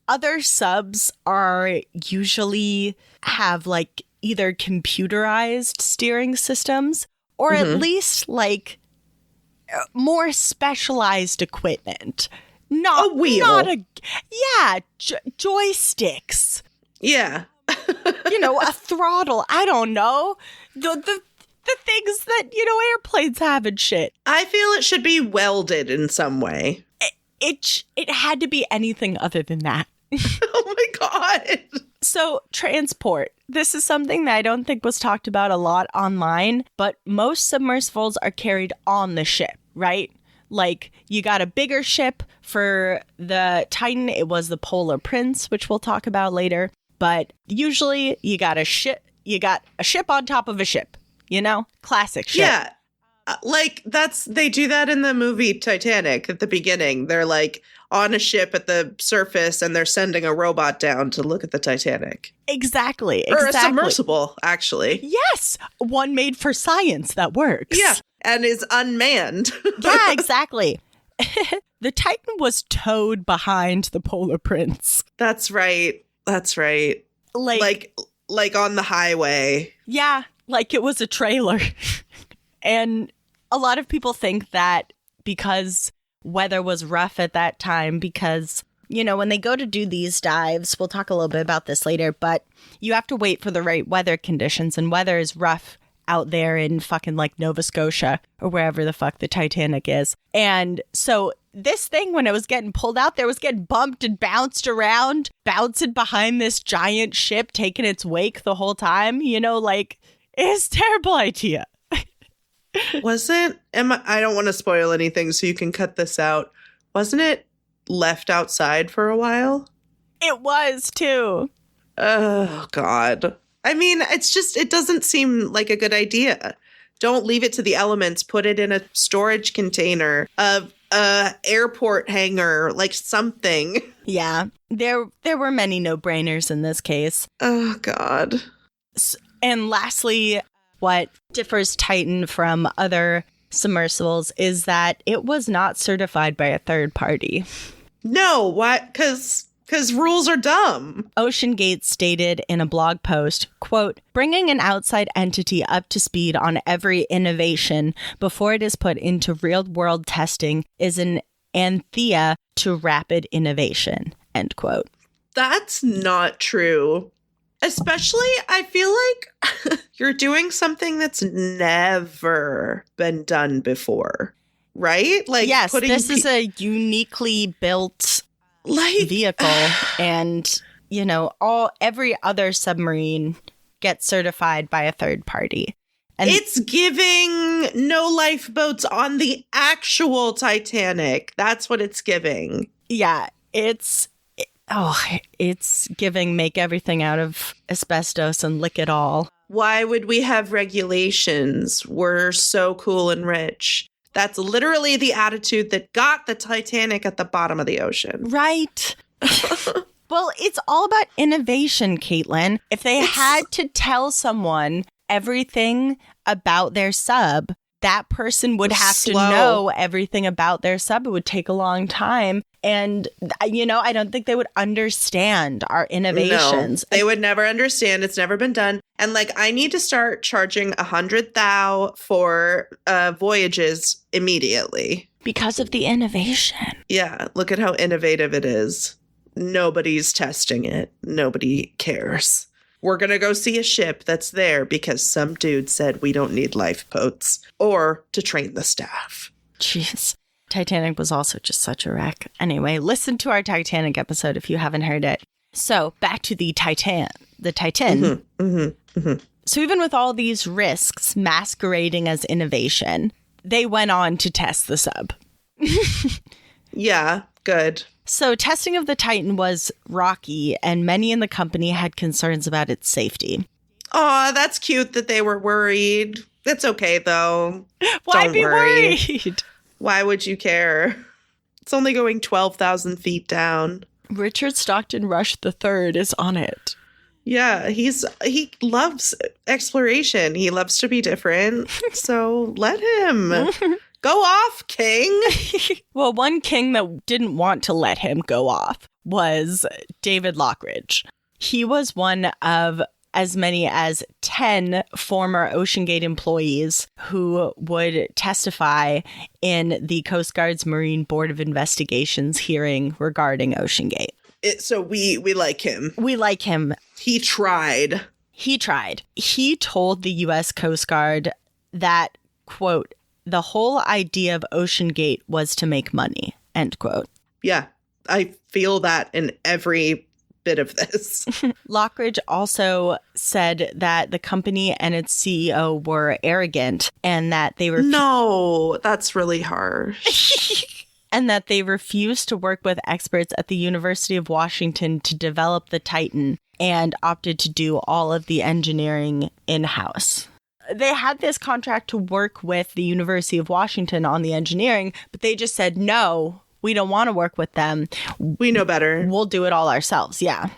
Other subs are usually have like either computerized steering systems or at least like more specialized equipment. Not a wheel. Joysticks. Yeah. A throttle. I don't know. The things that, airplanes have and shit. I feel it should be welded in some way. It had to be anything other than that. Oh my God. So transport. This is something that I don't think was talked about a lot online, but most submersibles are carried on the ship, right? Like you got a bigger ship for the Titan. It was the Polar Prince, which we'll talk about later. But usually you got a ship on top of a ship, classic ship. Yeah. They do that in the movie Titanic at the beginning. They're like on a ship at the surface and they're sending a robot down to look at the Titanic. Exactly. Or a submersible, actually. Yes. One made for science that works. Yeah. And is unmanned. Yeah, exactly. The Titan was towed behind the Polar Prince. That's right. Like on the highway. Yeah, like it was a trailer. And a lot of people think that because weather was rough at that time, because, when they go to do these dives, we'll talk a little bit about this later, but you have to wait for the right weather conditions, and weather is rough out there in fucking like Nova Scotia or wherever the fuck the Titanic is. And so this thing, when it was getting pulled out, there was getting bumped and bounced around, bouncing behind this giant ship, taking its wake the whole time. It's a terrible idea. I don't want to spoil anything, so you can cut this out. Wasn't it left outside for a while? It was too. Oh, God. I mean, it doesn't seem like a good idea. Don't leave it to the elements. Put it in a storage container, a airport hangar, like something. Yeah, there were many no-brainers in this case. Oh, God. And lastly, what differs Titan from other submersibles is that it was not certified by a third party. No, why? Because rules are dumb. OceanGate stated in a blog post, quote, "Bringing an outside entity up to speed on every innovation before it is put into real-world testing is an anthea to rapid innovation," end quote. That's not true. Especially, I feel like you're doing something that's never been done before, right? Like, yes, this is a uniquely built vehicle, and every other submarine gets certified by a third party. And it's giving no lifeboats on the actual Titanic. That's what it's giving. Yeah, it's giving make everything out of asbestos and lick it all. Why would we have regulations? We're so cool and rich. That's literally the attitude that got the Titanic at the bottom of the ocean. Right. Well, it's all about innovation, Katelyn. If they had to tell someone everything about their sub, that person would have to know everything about their sub. It would take a long time. And, I don't think they would understand our innovations. No, they would never understand. It's never been done. And I need to start charging $100,000 for voyages immediately. Because of the innovation. Yeah, look at how innovative it is. Nobody's testing it. Nobody cares. We're going to go see a ship that's there because some dude said we don't need lifeboats or to train the staff. Jeez. Titanic was also just such a wreck. Anyway, listen to our Titanic episode if you haven't heard it. So back to the Titan. So even with all these risks masquerading as innovation, they went on to test the sub. Yeah, good. So testing of the Titan was rocky, and many in the company had concerns about its safety. Aw, that's cute that they were worried. It's okay, though. Why Don't be worry. worried? Why would you care? It's only going 12,000 feet down. Richard Stockton Rush III is on it. Yeah, he loves exploration. He loves to be different. So let him. Go off, king. Well, one king that didn't want to let him go off was David Lockridge. He was one of as many as 10 former OceanGate employees who would testify in the Coast Guard's Marine Board of Investigations hearing regarding OceanGate. So we like him. We like him. He tried. He tried. He told the U.S. Coast Guard that, quote, the whole idea of OceanGate was to make money, end quote. Yeah, I feel that in every bit of this. Lockridge also said that the company and its CEO were arrogant and that they were... No, that's really harsh. And that they refused to work with experts at the University of Washington to develop the Titan and opted to do all of the engineering in-house. They had this contract to work with the University of Washington on the engineering, but they just said, no, we don't want to work with them. We know better. We'll do it all ourselves. Yeah.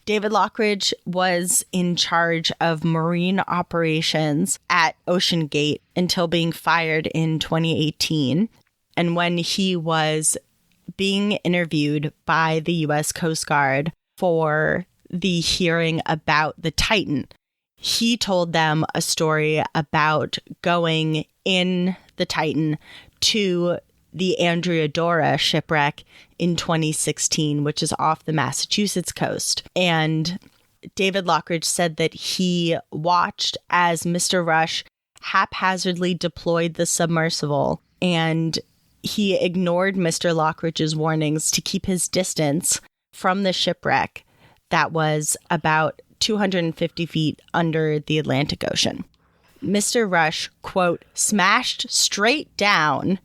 David Lockridge was in charge of marine operations at OceanGate until being fired in 2018. And when he was being interviewed by the U.S. Coast Guard for the hearing about the Titan, he told them a story about going in the Titan to the Andrea shipwreck in 2016, which is off the Massachusetts coast. And David Lockridge said that he watched as Mr. Rush haphazardly deployed the submersible, and he ignored Mr. Lockridge's warnings to keep his distance from the shipwreck that was about 250 feet under the Atlantic Ocean. Mr. Rush, quote, smashed straight down,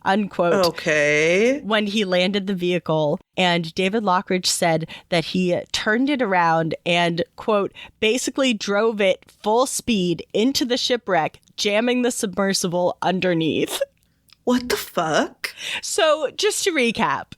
unquote, okay, when he landed the vehicle. And David Lockridge said that he turned it around and, quote, basically drove it full speed into the shipwreck, jamming the submersible underneath. What the fuck? So just to recap,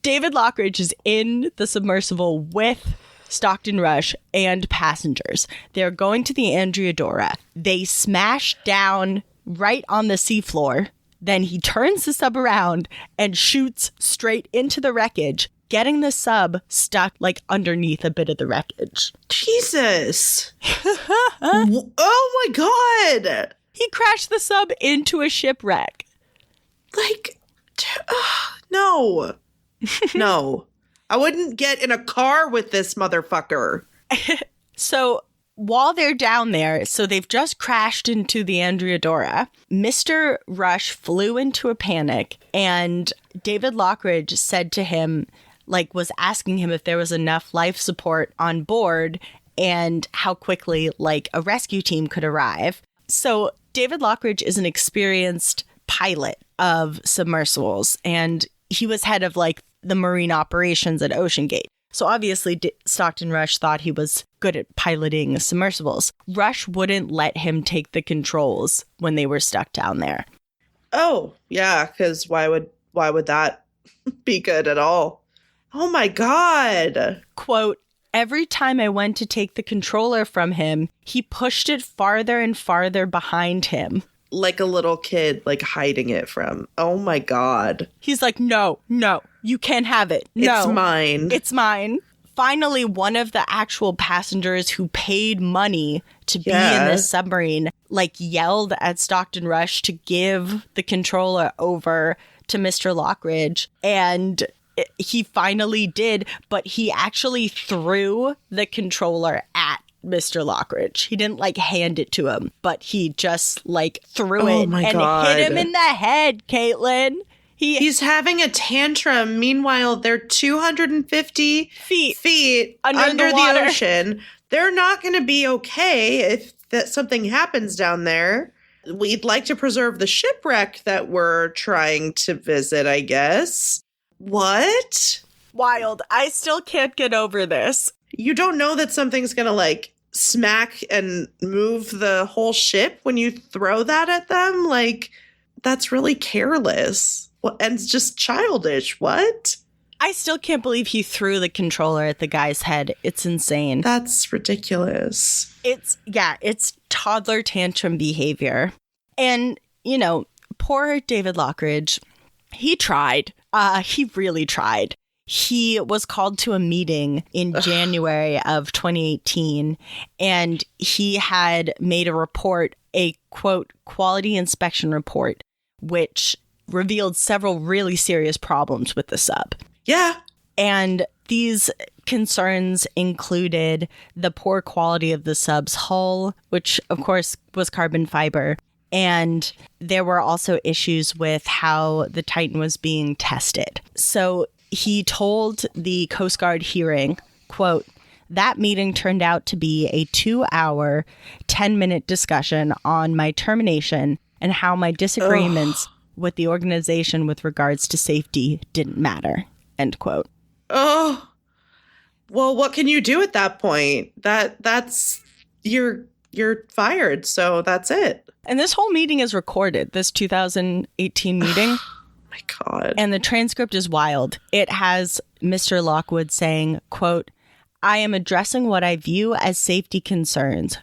David Lockridge is in the submersible with Stockton Rush and passengers. They're going to the Andrea. They smash down right on the seafloor. Then he turns the sub around and shoots straight into the wreckage, getting the sub stuck like underneath a bit of the wreckage. Jesus. Oh my God. He crashed the sub into a shipwreck. Like, no. No. I wouldn't get in a car with this motherfucker. So while they're down there, so they've just crashed into the Andrea, Mr. Rush flew into a panic, and David Lockridge said to him, like, was asking him if there was enough life support on board and how quickly, like, a rescue team could arrive. So David Lockridge is an experienced pilot of submersibles, and he was head of, like, the marine operations at OceanGate. So obviously Stockton Rush thought he was good at piloting submersibles. Rush wouldn't let him take the controls when they were stuck down there. Oh, yeah, because why would that be good at all? Oh my God. Quote, every time I went to take the controller from him, he pushed it farther and farther behind him. Like a little kid, like hiding it from. Oh my God. He's like, no, you can't have it. No. It's mine. It's mine. finally, one of the actual passengers who paid money to be in this submarine, like, yelled at Stockton Rush to give the controller over to Mr. Lockridge. And he finally did, but he actually threw the controller at Mr. Lockridge. He didn't, like, hand it to him, but he just, like, threw it and hit him in the head, Katelyn. He's having a tantrum. Meanwhile, they're 250 feet under the ocean. They're not going to be okay if something happens down there. We'd like to preserve the shipwreck that we're trying to visit, I guess. What? Wild. I still can't get over this. You don't know that something's going to, like, smack and move the whole ship when you throw that at them? Like, that's really careless. And it's just childish. What? I still can't believe he threw the controller at the guy's head. It's insane. That's ridiculous. It's toddler tantrum behavior. And, you know, poor David Lockridge, he tried. He really tried. He was called to a meeting in January of 2018, and he had made a report, a, quote, quality inspection report, which revealed several really serious problems with the sub. Yeah. And these concerns included the poor quality of the sub's hull, which, of course, was carbon fiber. And there were also issues with how the Titan was being tested. So he told the Coast Guard hearing, quote, "That meeting turned out to be a 2-hour, 10-minute discussion on my termination and how my disagreements with the organization with regards to safety didn't matter," end quote. Oh, well, what can you do at that point? That's you're fired, so that's it. And this whole meeting is recorded, this 2018 meeting. My God. And the transcript is wild. It has Mr. Lockwood saying, quote, "I am addressing what I view as safety concerns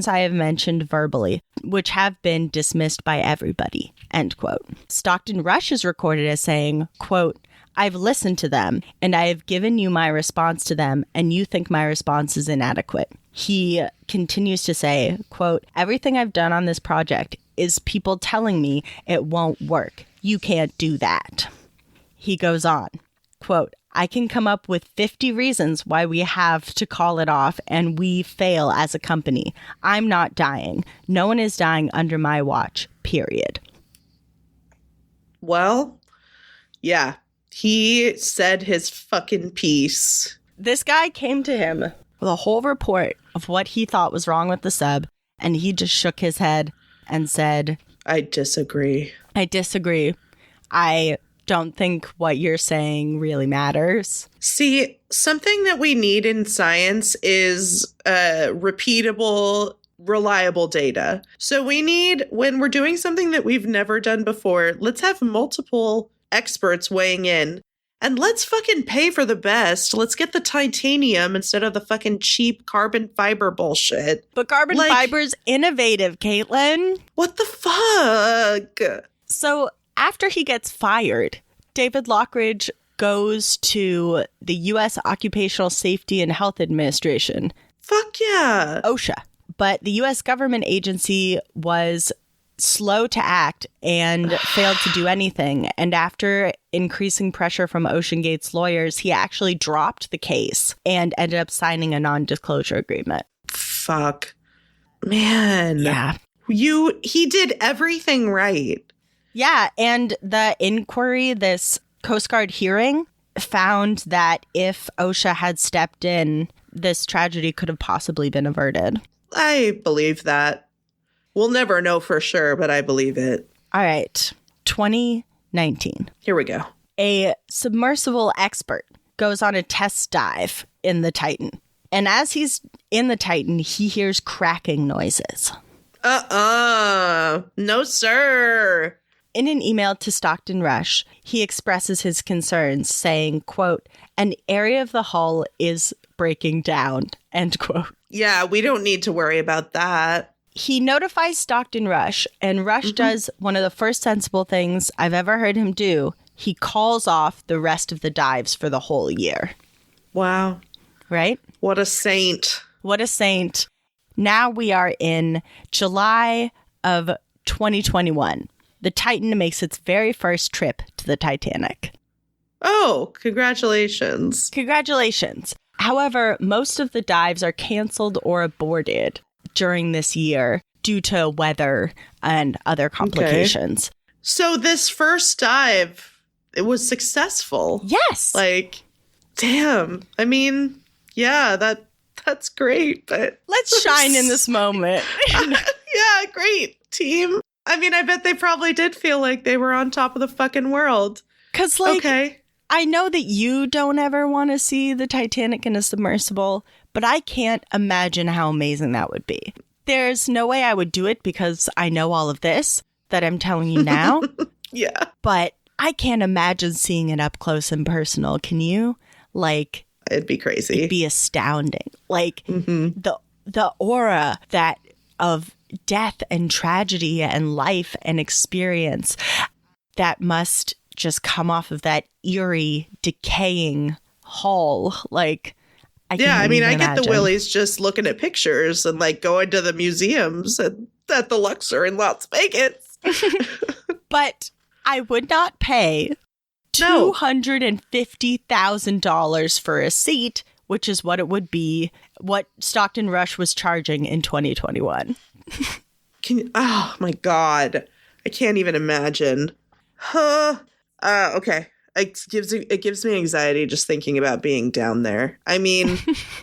I have mentioned verbally, which have been dismissed by everybody," end quote. Stockton Rush is recorded as saying, quote, "I've listened to them and I have given you my response to them and you think my response is inadequate." He continues to say, quote, "Everything I've done on this project is people telling me it won't work. You can't do that." He goes on, quote, "I can come up with 50 reasons why we have to call it off and we fail as a company. I'm not dying. No one is dying under my watch, period." Well, yeah, he said his fucking piece. This guy came to him with a whole report of what he thought was wrong with the sub, and he just shook his head and said, I disagree. I don't think what you're saying really matters. See, something that we need in science is repeatable, reliable data. So we need, when we're doing something that we've never done before, let's have multiple experts weighing in. And let's fucking pay for the best. Let's get the titanium instead of the fucking cheap carbon fiber bullshit. But carbon fiber's innovative, Katelyn. What the fuck? So after he gets fired, David Lockridge goes to the U.S. Occupational Safety and Health Administration. Fuck yeah. OSHA. But the U.S. government agency was slow to act and failed to do anything. And after increasing pressure from OceanGate's lawyers, he actually dropped the case and ended up signing a non-disclosure agreement. Fuck. Man. Yeah. He did everything right. Yeah. And the inquiry, this Coast Guard hearing, found that if OSHA had stepped in, this tragedy could have possibly been averted. I believe that. We'll never know for sure, but I believe it. All right. 2019. Here we go. A submersible expert goes on a test dive in the Titan. And as he's in the Titan, he hears cracking noises. No, sir. In an email to Stockton Rush, he expresses his concerns, saying, quote, "An area of the hull is breaking down," end quote. Yeah, we don't need to worry about that. He notifies Stockton Rush, and Rush does one of the first sensible things I've ever heard him do. He calls off the rest of the dives for the whole year. Wow. right? What a saint. What a saint. Now we are in July of 2021. The Titan makes its very first trip to the Titanic. Oh, congratulations. Congratulations. However, most of the dives are canceled or aborted during this year due to weather and other complications. Okay. So this first dive, it was successful. Yes. Like, damn. I mean, yeah, that's great, but let's shine in this moment. Yeah, great, team. I mean, I bet they probably did feel like they were on top of the fucking world. 'Cause, like, okay. I know that you don't ever want to see the Titanic in a submersible, but I can't imagine how amazing that would be. There's no way I would do it because I know all of this that I'm telling you now. Yeah. But I can't imagine seeing it up close and personal. Can you? Like, it'd be crazy. It'd be astounding. Like, the aura that of death and tragedy and life and experience that must just come off of that eerie, decaying hull. Like, I get imagine. the willies just looking at pictures and like going to the museums at the Luxor in Las Vegas. But I would not pay $250,000 for a seat, which is what it would be, what Stockton Rush was charging in 2021. Oh my God. I can't even imagine. Huh. Okay. It gives me anxiety just thinking about being down there. I mean,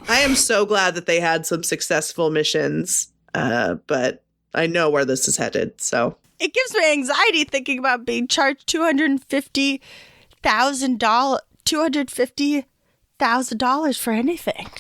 I am so glad that they had some successful missions, but I know where this is headed. So it gives me anxiety thinking about being charged $250,000 for anything.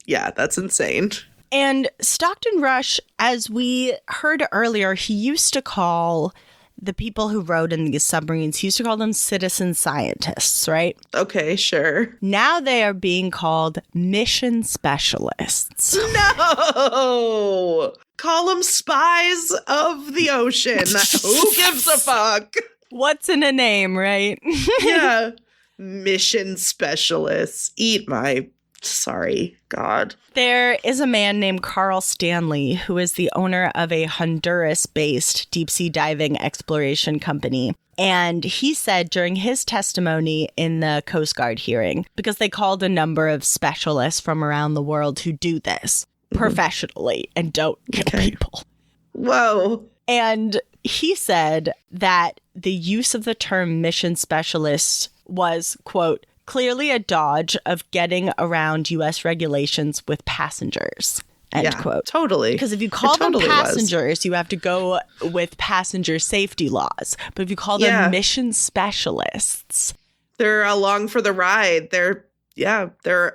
Yeah, that's insane. And Stockton Rush, as we heard earlier, he used to call the people who rode in these submarines, he used to call them citizen scientists, right? Okay, sure. Now they are being called mission specialists. No! Call them spies of the ocean. Who gives a fuck? What's in a name, right? Yeah. Mission specialists. Eat my... Sorry, God. There is a man named Carl Stanley who is the owner of a Honduras-based deep-sea diving exploration company. And he said during his testimony in the Coast Guard hearing, because they called a number of specialists from around the world who do this professionally and don't kill people. Whoa. And he said that the use of the term mission specialist was, quote, clearly a dodge of getting around U.S. regulations with passengers, end quote. Totally. Because if you call them passengers, you have to go with passenger safety laws. But if you call them mission specialists, they're along for the ride. They're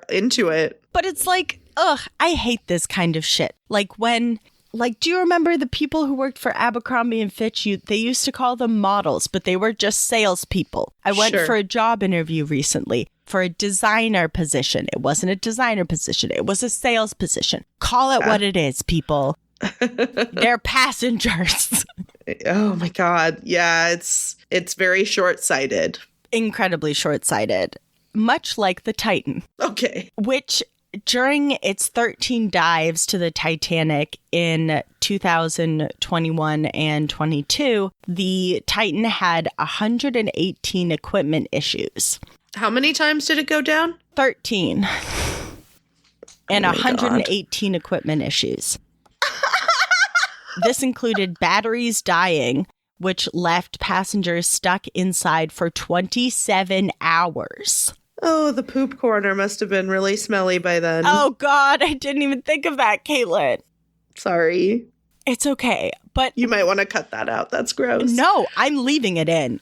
into it. But it's like, ugh, I hate this kind of shit. Like when... Like, do you remember the people who worked for Abercrombie and Fitch? They used to call them models, but they were just salespeople. I went for a job interview recently for a designer position. It wasn't a designer position. It was a sales position. Call it what it is, people. They're passengers. Oh, my God. Yeah, it's very short-sighted. Incredibly short-sighted. Much like the Titan. Okay. Which... During its 13 dives to the Titanic in 2021 and 22, the Titan had 118 equipment issues. How many times did it go down? 13. And 118 equipment issues. This included batteries dying, which left passengers stuck inside for 27 hours. Oh, the poop corner must have been really smelly by then. Oh, God, I didn't even think of that, Caitlin. Sorry. It's okay, but... You might want to cut that out. That's gross. No, I'm leaving it in.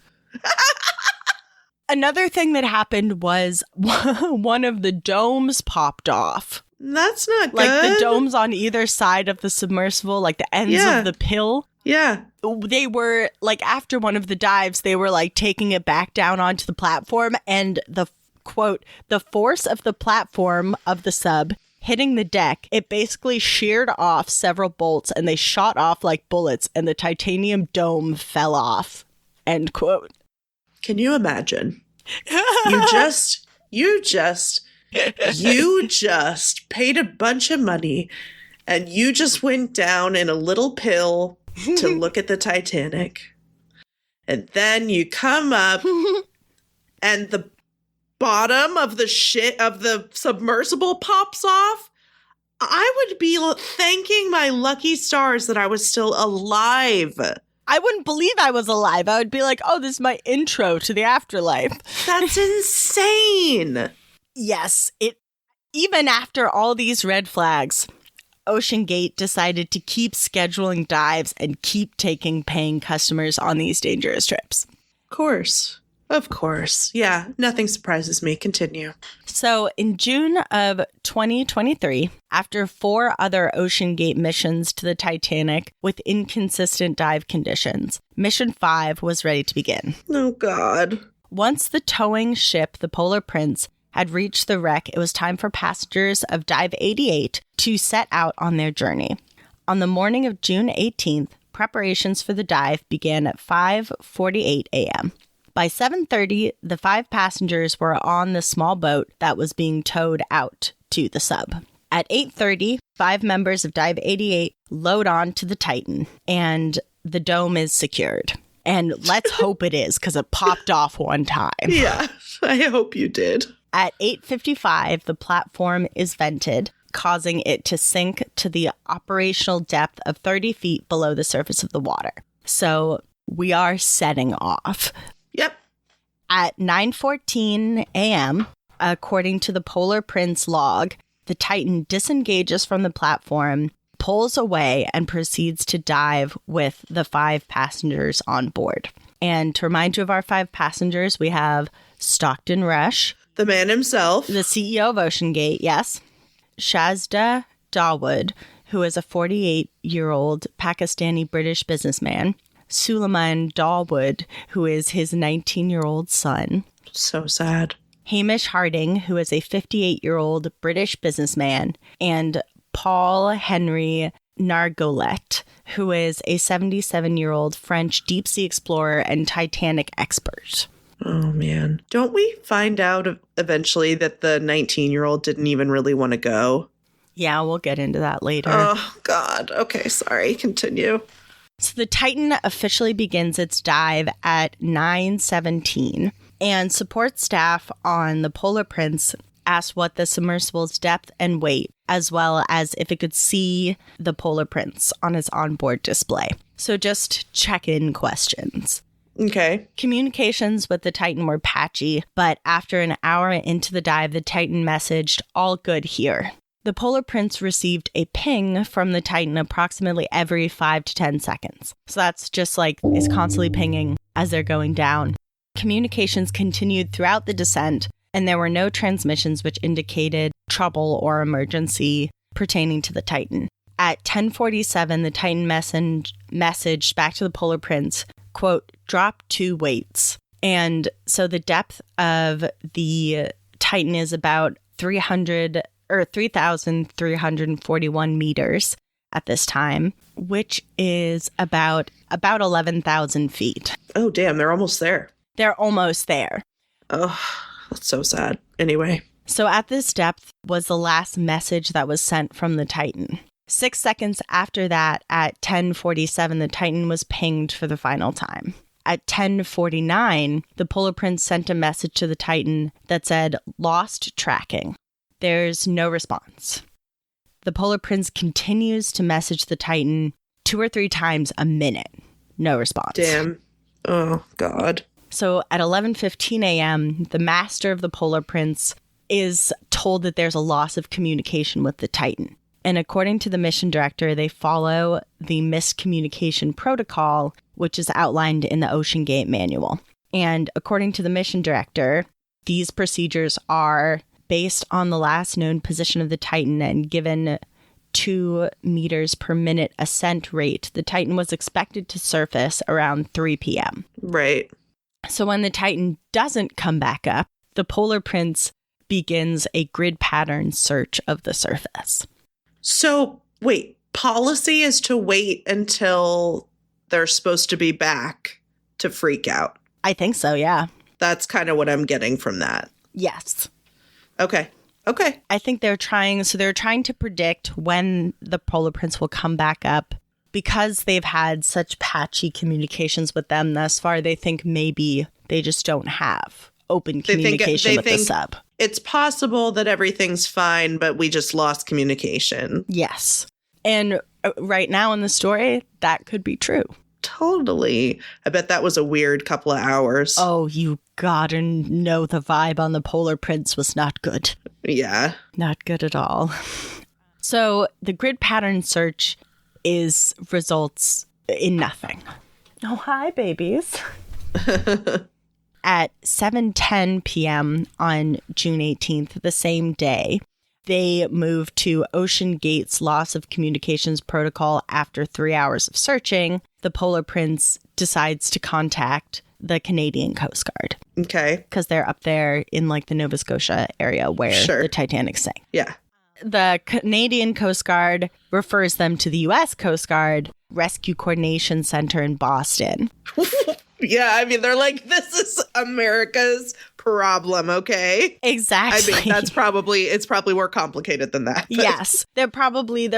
Another thing that happened was one of the domes popped off. That's not good. Like the domes on either side of the submersible, like the ends of the pill. Yeah. They were, like, after one of the dives, they were, like, taking it back down onto the platform, and quote, the force of the platform of the sub hitting the deck, it basically sheared off several bolts and they shot off like bullets and the titanium dome fell off, end quote. Can you imagine? You just You just paid a bunch of money and you just went down in a little pill to look at the Titanic. And then you come up and the bottom of the submersible pops off. I would be thanking my lucky stars that I was still alive. I wouldn't believe I was alive. I would be like, oh, this is my intro to the afterlife. That's insane. Yes, even after all these red flags, OceanGate decided to keep scheduling dives and keep taking paying customers on these dangerous trips. Of course. Yeah, nothing surprises me. Continue. So in June of 2023, after 4 other OceanGate missions to the Titanic with inconsistent dive conditions, Mission 5 was ready to begin. Oh, God. Once the towing ship, the Polar Prince, had reached the wreck, it was time for passengers of Dive 88 to set out on their journey. On the morning of June 18th, preparations for the dive began at 5:48 a.m. By 7:30, the 5 passengers were on the small boat that was being towed out to the sub. At 8:30, 5 members of Dive 88 load on to the Titan, and the dome is secured. And let's hope it is, because it popped off one time. Yeah, I hope you did. At 8:55, the platform is vented, causing it to sink to the operational depth of 30 feet below the surface of the water. So we are setting off. Yep. At 9:14 a.m., according to the Polar Prince log, the Titan disengages from the platform, pulls away, and proceeds to dive with the 5 passengers on board. And to remind you of our 5 passengers, we have Stockton Rush, the man himself, the CEO of OceanGate, yes, Shazda Dawood, who is a 48-year-old Pakistani-British businessman, Suleiman Dawood, who is his 19-year-old son. So sad. Hamish Harding, who is a 58-year-old British businessman, and Paul Henry Nargolet, who is a 77-year-old French deep-sea explorer and Titanic expert. Oh, man. Don't we find out eventually that the 19-year-old didn't even really want to go? Yeah, we'll get into that later. Oh, God. Okay, sorry. Continue. So the Titan officially begins its dive at 9:17, and support staff on the Polar Prince asked what the submersible's depth and weight, as well as if it could see the Polar Prince on its onboard display. So just check-in questions. Okay. Communications with the Titan were patchy, but after an hour into the dive, the Titan messaged, "All good here." The Polar Prince received a ping from the Titan approximately every 5 to 10 seconds. So that's just like, it's constantly pinging as they're going down. Communications continued throughout the descent, and there were no transmissions which indicated trouble or emergency pertaining to the Titan. At 10:47, the Titan messaged back to the Polar Prince, quote, "Drop 2 weights." And so the depth of the Titan is about 3,341 meters at this time, which is about 11,000 feet. Oh, damn. They're almost there. They're almost there. Oh, that's so sad. Anyway. So at this depth was the last message that was sent from the Titan. 6 seconds after that, at 10:47, the Titan was pinged for the final time. At 10:49, the Polar Prince sent a message to the Titan that said, "Lost tracking." There's no response. The Polar Prince continues to message the Titan 2 or 3 times a minute. No response. Damn. Oh, God. So at 11:15 a.m., the master of the Polar Prince is told that there's a loss of communication with the Titan. And according to the mission director, they follow the miscommunication protocol, which is outlined in the OceanGate manual. And according to the mission director, these procedures are based on the last known position of the Titan and given 2 meters per minute ascent rate. The Titan was expected to surface around 3 p.m. Right. So when the Titan doesn't come back up, the Polar Prince begins a grid pattern search of the surface. So, wait, policy is to wait until they're supposed to be back to freak out. I think so, yeah. That's kind of what I'm getting from that. Yes. Okay. Okay. I think they're trying to predict when the Polar Prince will come back up. Because they've had such patchy communications with them thus far, they think maybe they just don't have open communication with the sub. It's possible that everything's fine, but we just lost communication. Yes. And right now in the story, that could be true. Totally. I bet that was a weird couple of hours. Oh, you gotta know the vibe on the Polar Prince was not good. Yeah. Not good at all. So the grid pattern search results in nothing. Oh, hi, babies. At 7:10 p.m. on June 18th, the same day, they moved to OceanGate's loss of communications protocol. After 3 hours of searching, the Polar Prince decides to contact the Canadian Coast Guard. Okay. Because they're up there in like the Nova Scotia area where the Titanic sank. Yeah. The Canadian Coast Guard refers them to the U.S. Coast Guard Rescue Coordination Center in Boston. Yeah, I mean, they're like, this is America's problem, okay? Exactly. I mean, it's probably more complicated than that. But. Yes. They're possibly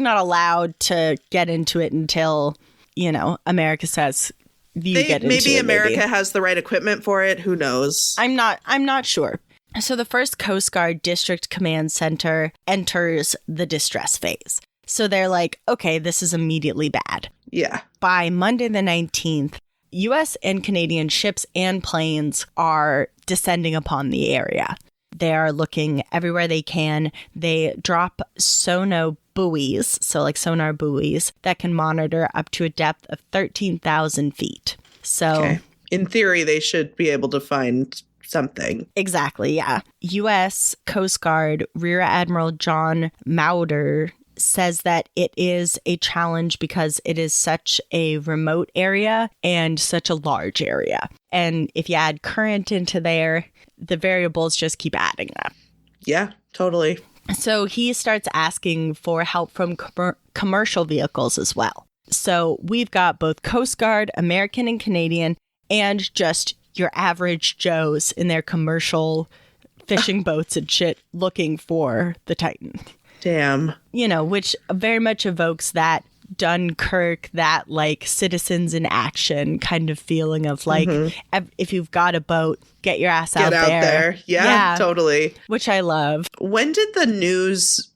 not allowed to get into it until, America says maybe America has the right equipment for it. Who knows? I'm not sure. So the first Coast Guard District Command Center enters the distress phase. So they're like, okay, this is immediately bad. Yeah. By Monday the 19th, U.S. and Canadian ships and planes are descending upon the area. They are looking everywhere they can. They drop sonar buoys, so like sonar buoys, that can monitor up to a depth of 13,000 feet. So in theory, they should be able to find something. Exactly, yeah. U.S. Coast Guard Rear Admiral John Mauder says that it is a challenge because it is such a remote area and such a large area. And if you add current into there, the variables just keep adding up. Yeah, totally. So he starts asking for help from commercial vehicles as well. So we've got both Coast Guard, American and Canadian, and just your average Joes in their commercial fishing boats and shit looking for the Titan. Damn. Which very much evokes that Dunkirk, that like citizens in action kind of feeling of like, if you've got a boat, get your ass out there. Get out there. Yeah, totally. Which I love. When did the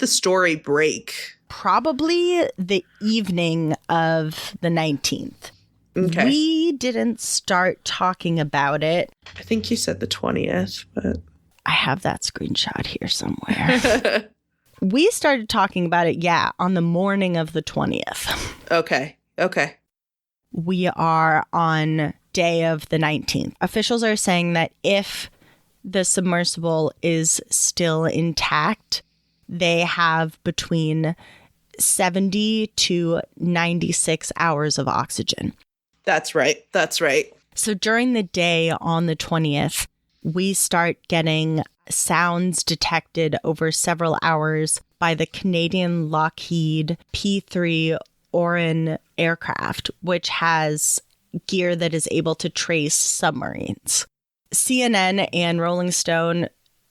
story break? Probably the evening of the 19th. Okay. We didn't start talking about it. I think you said the 20th, but I have that screenshot here somewhere. We started talking about it, on the morning of the 20th. Okay. We are on day of the 19th. Officials are saying that if the submersible is still intact, they have between 70 to 96 hours of oxygen. That's right. So during the day on the 20th, we start getting sounds detected over several hours by the Canadian Lockheed P-3 Orion aircraft, which has gear that is able to trace submarines. CNN and Rolling Stone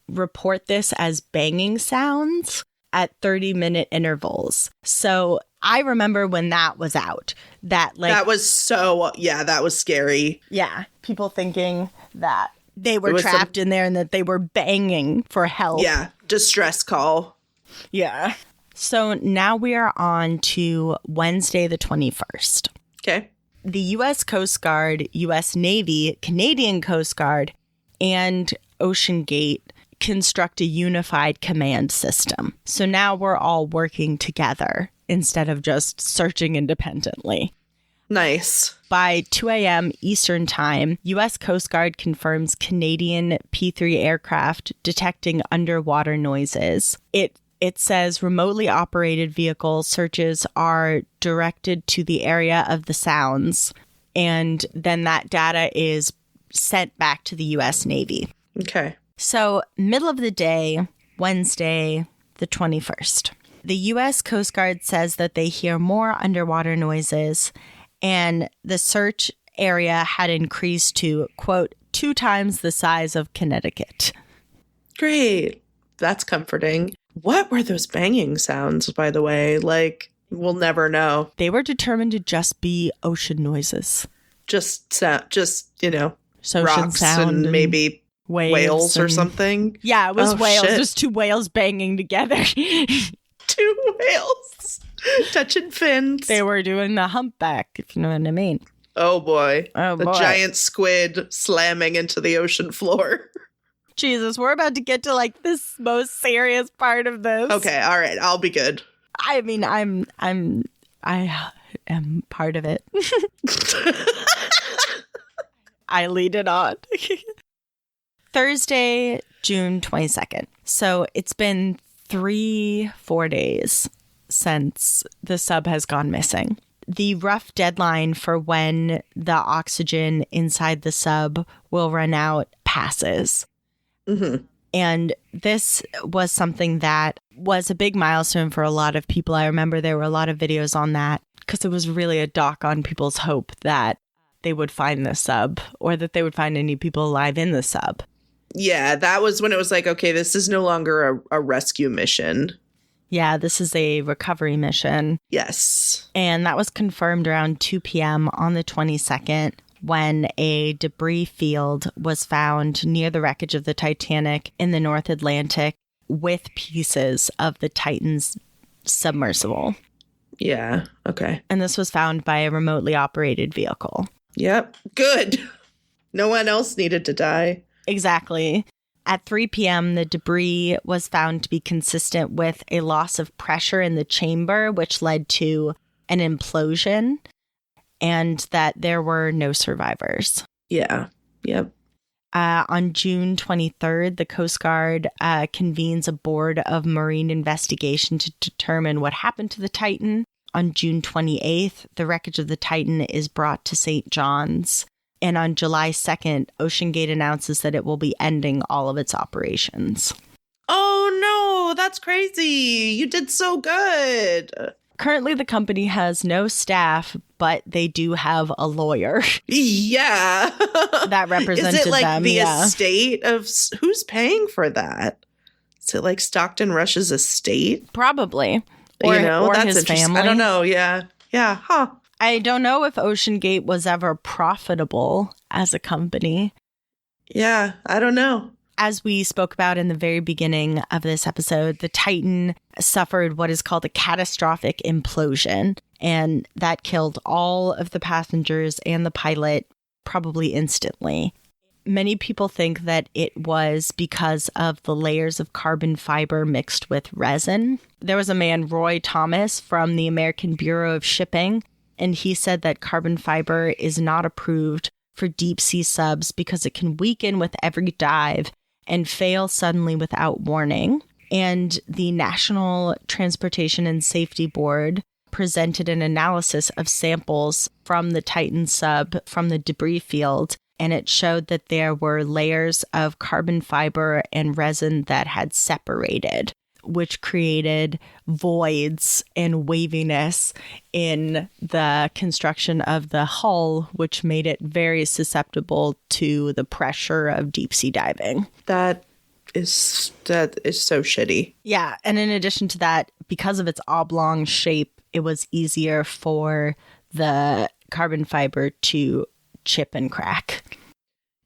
report this as banging sounds at 30-minute intervals. So I remember when that was out, that was scary. Yeah. People thinking that they were trapped in there and that they were banging for help. Yeah. Distress call. Yeah. So now we are on to Wednesday, the 21st. Okay. The U.S. Coast Guard, U.S. Navy, Canadian Coast Guard, and OceanGate construct a unified command system. So now we're all working together instead of just searching independently. Nice. By 2 a.m. Eastern Time, U.S. Coast Guard confirms Canadian P-3 aircraft detecting underwater noises. It says remotely operated vehicle searches are directed to the area of the sounds, and then that data is sent back to the U.S. Navy. Okay. So, middle of the day, Wednesday, the 21st. The U.S. Coast Guard says that they hear more underwater noises, and the search area had increased to, quote, 2 times the size of Connecticut. Great. That's comforting. What were those banging sounds, by the way? Like, we'll never know. They were determined to just be ocean noises. Just you know, So rocks and maybe whales or something. Yeah, it was whales. Shit. Just two whales banging together. Two whales touching fins. They were doing the humpback, if you know what I mean. Oh boy. Oh, the boy. giant squid slamming into the ocean floor. Jesus, we're about to get to like this most serious part of this. Okay, all right. I'll be good. I mean, I am part of it. I lead it on. Thursday, June 22nd. So it's been 3-4 days since the sub has gone missing. The rough deadline for when the oxygen inside the sub will run out passes. Mm-hmm. And this was something that was a big milestone for a lot of people. I remember there were a lot of videos on that because it was really a dock on people's hope that they would find the sub or that they would find any people alive in the sub. Yeah, that was when it was like, okay, this is no longer a rescue mission. Yeah, this is a recovery mission. Yes. And that was confirmed around 2 p.m. on the 22nd when a debris field was found near the wreckage of the Titanic in the North Atlantic with pieces of the Titan's submersible. Yeah, okay. And this was found by a remotely operated vehicle. Yep, good. No one else needed to die. Exactly. At 3 p.m., the debris was found to be consistent with a loss of pressure in the chamber, which led to an implosion, and that there were no survivors. Yeah, yep. On June 23rd, the Coast Guard convenes a board of marine investigation to determine what happened to the Titan. On June 28th, the wreckage of the Titan is brought to St. John's. And on July 2nd, OceanGate announces that it will be ending all of its operations. Oh, no, that's crazy. You did so good. Currently, the company has no staff, but they do have a lawyer. Yeah. That represented them. Is it like them, the estate of who's paying for that? Is it like Stockton Rush's estate? Probably. Or, you know, or that's his interesting. family. I don't know. Yeah. Yeah. Huh. I don't know if OceanGate was ever profitable as a company. Yeah. I don't know. As we spoke about in the very beginning of this episode, the Titan suffered what is called a catastrophic implosion, and that killed all of the passengers and the pilot probably instantly. Many people think that it was because of the layers of carbon fiber mixed with resin. There was a man, Roy Thomas, from the American Bureau of Shipping, and he said that carbon fiber is not approved for deep sea subs because it can weaken with every dive and fail suddenly without warning. And the National Transportation and Safety Board presented an analysis of samples from the Titan sub from the debris field, and it showed that there were layers of carbon fiber and resin that had separated, which created voids and waviness in the construction of the hull, which made it very susceptible to the pressure of deep sea diving. That is so shitty. Yeah, and in addition to that, because of its oblong shape, it was easier for the carbon fiber to chip and crack.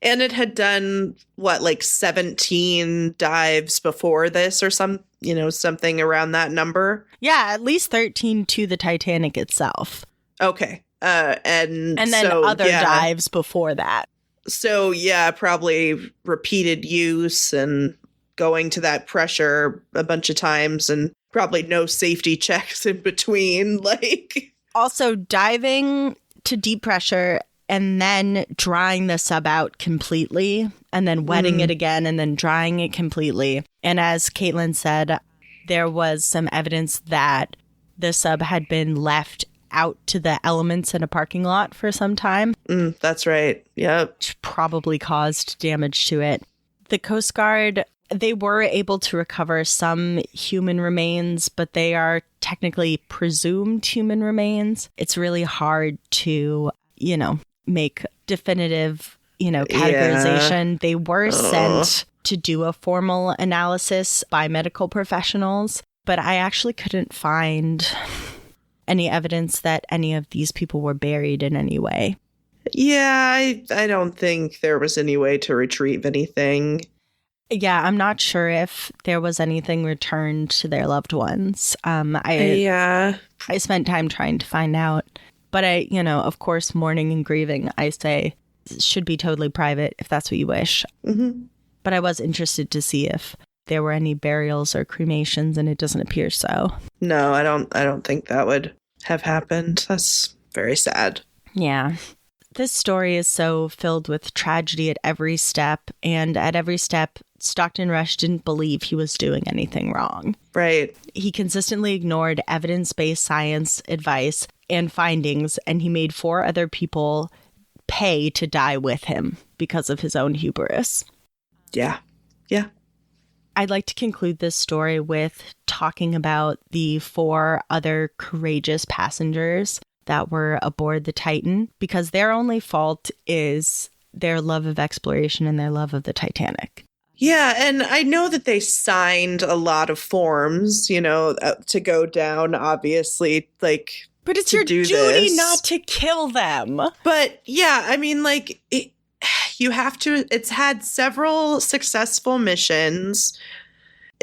And it had done what, like 17 dives before this or something around that number? Yeah, at least 13 to the Titanic itself. Okay. And then so, other dives before that. So, yeah, probably repeated use and going to that pressure a bunch of times and probably no safety checks in between. Like, also diving to deep pressure and then drying the sub out completely and then wetting it again and then drying it completely. And as Katelyn said, there was some evidence that the sub had been left out to the elements in a parking lot for some time. That's right. Yep. Which probably caused damage to it. The Coast Guard, they were able to recover some human remains, but they are technically presumed human remains. It's really hard to, make definitive, categorization. They were sent to do a formal analysis by medical professionals, but I actually couldn't find any evidence that any of these people were buried in any way. Yeah, I don't think there was any way to retrieve anything. Yeah, I'm not sure if there was anything returned to their loved ones. I spent time trying to find out. But of course, mourning and grieving, I say, should be totally private if that's what you wish. Mm-hmm. But I was interested to see if there were any burials or cremations, and it doesn't appear so. No, I don't think that would have happened. That's very sad. Yeah. This story is so filled with tragedy at every step, and at every step, Stockton Rush didn't believe he was doing anything wrong. Right. He consistently ignored evidence-based science advice and findings, and he made 4 other people pay to die with him because of his own hubris. Yeah. Yeah. I'd like to conclude this story with talking about the 4 other courageous passengers that were aboard the Titan, because their only fault is their love of exploration and their love of the Titanic. Yeah, and I know that they signed a lot of forms, to go down, obviously, like, but it's to your do duty this. not to kill them. But yeah, I mean, like, you have to, it's had several successful missions.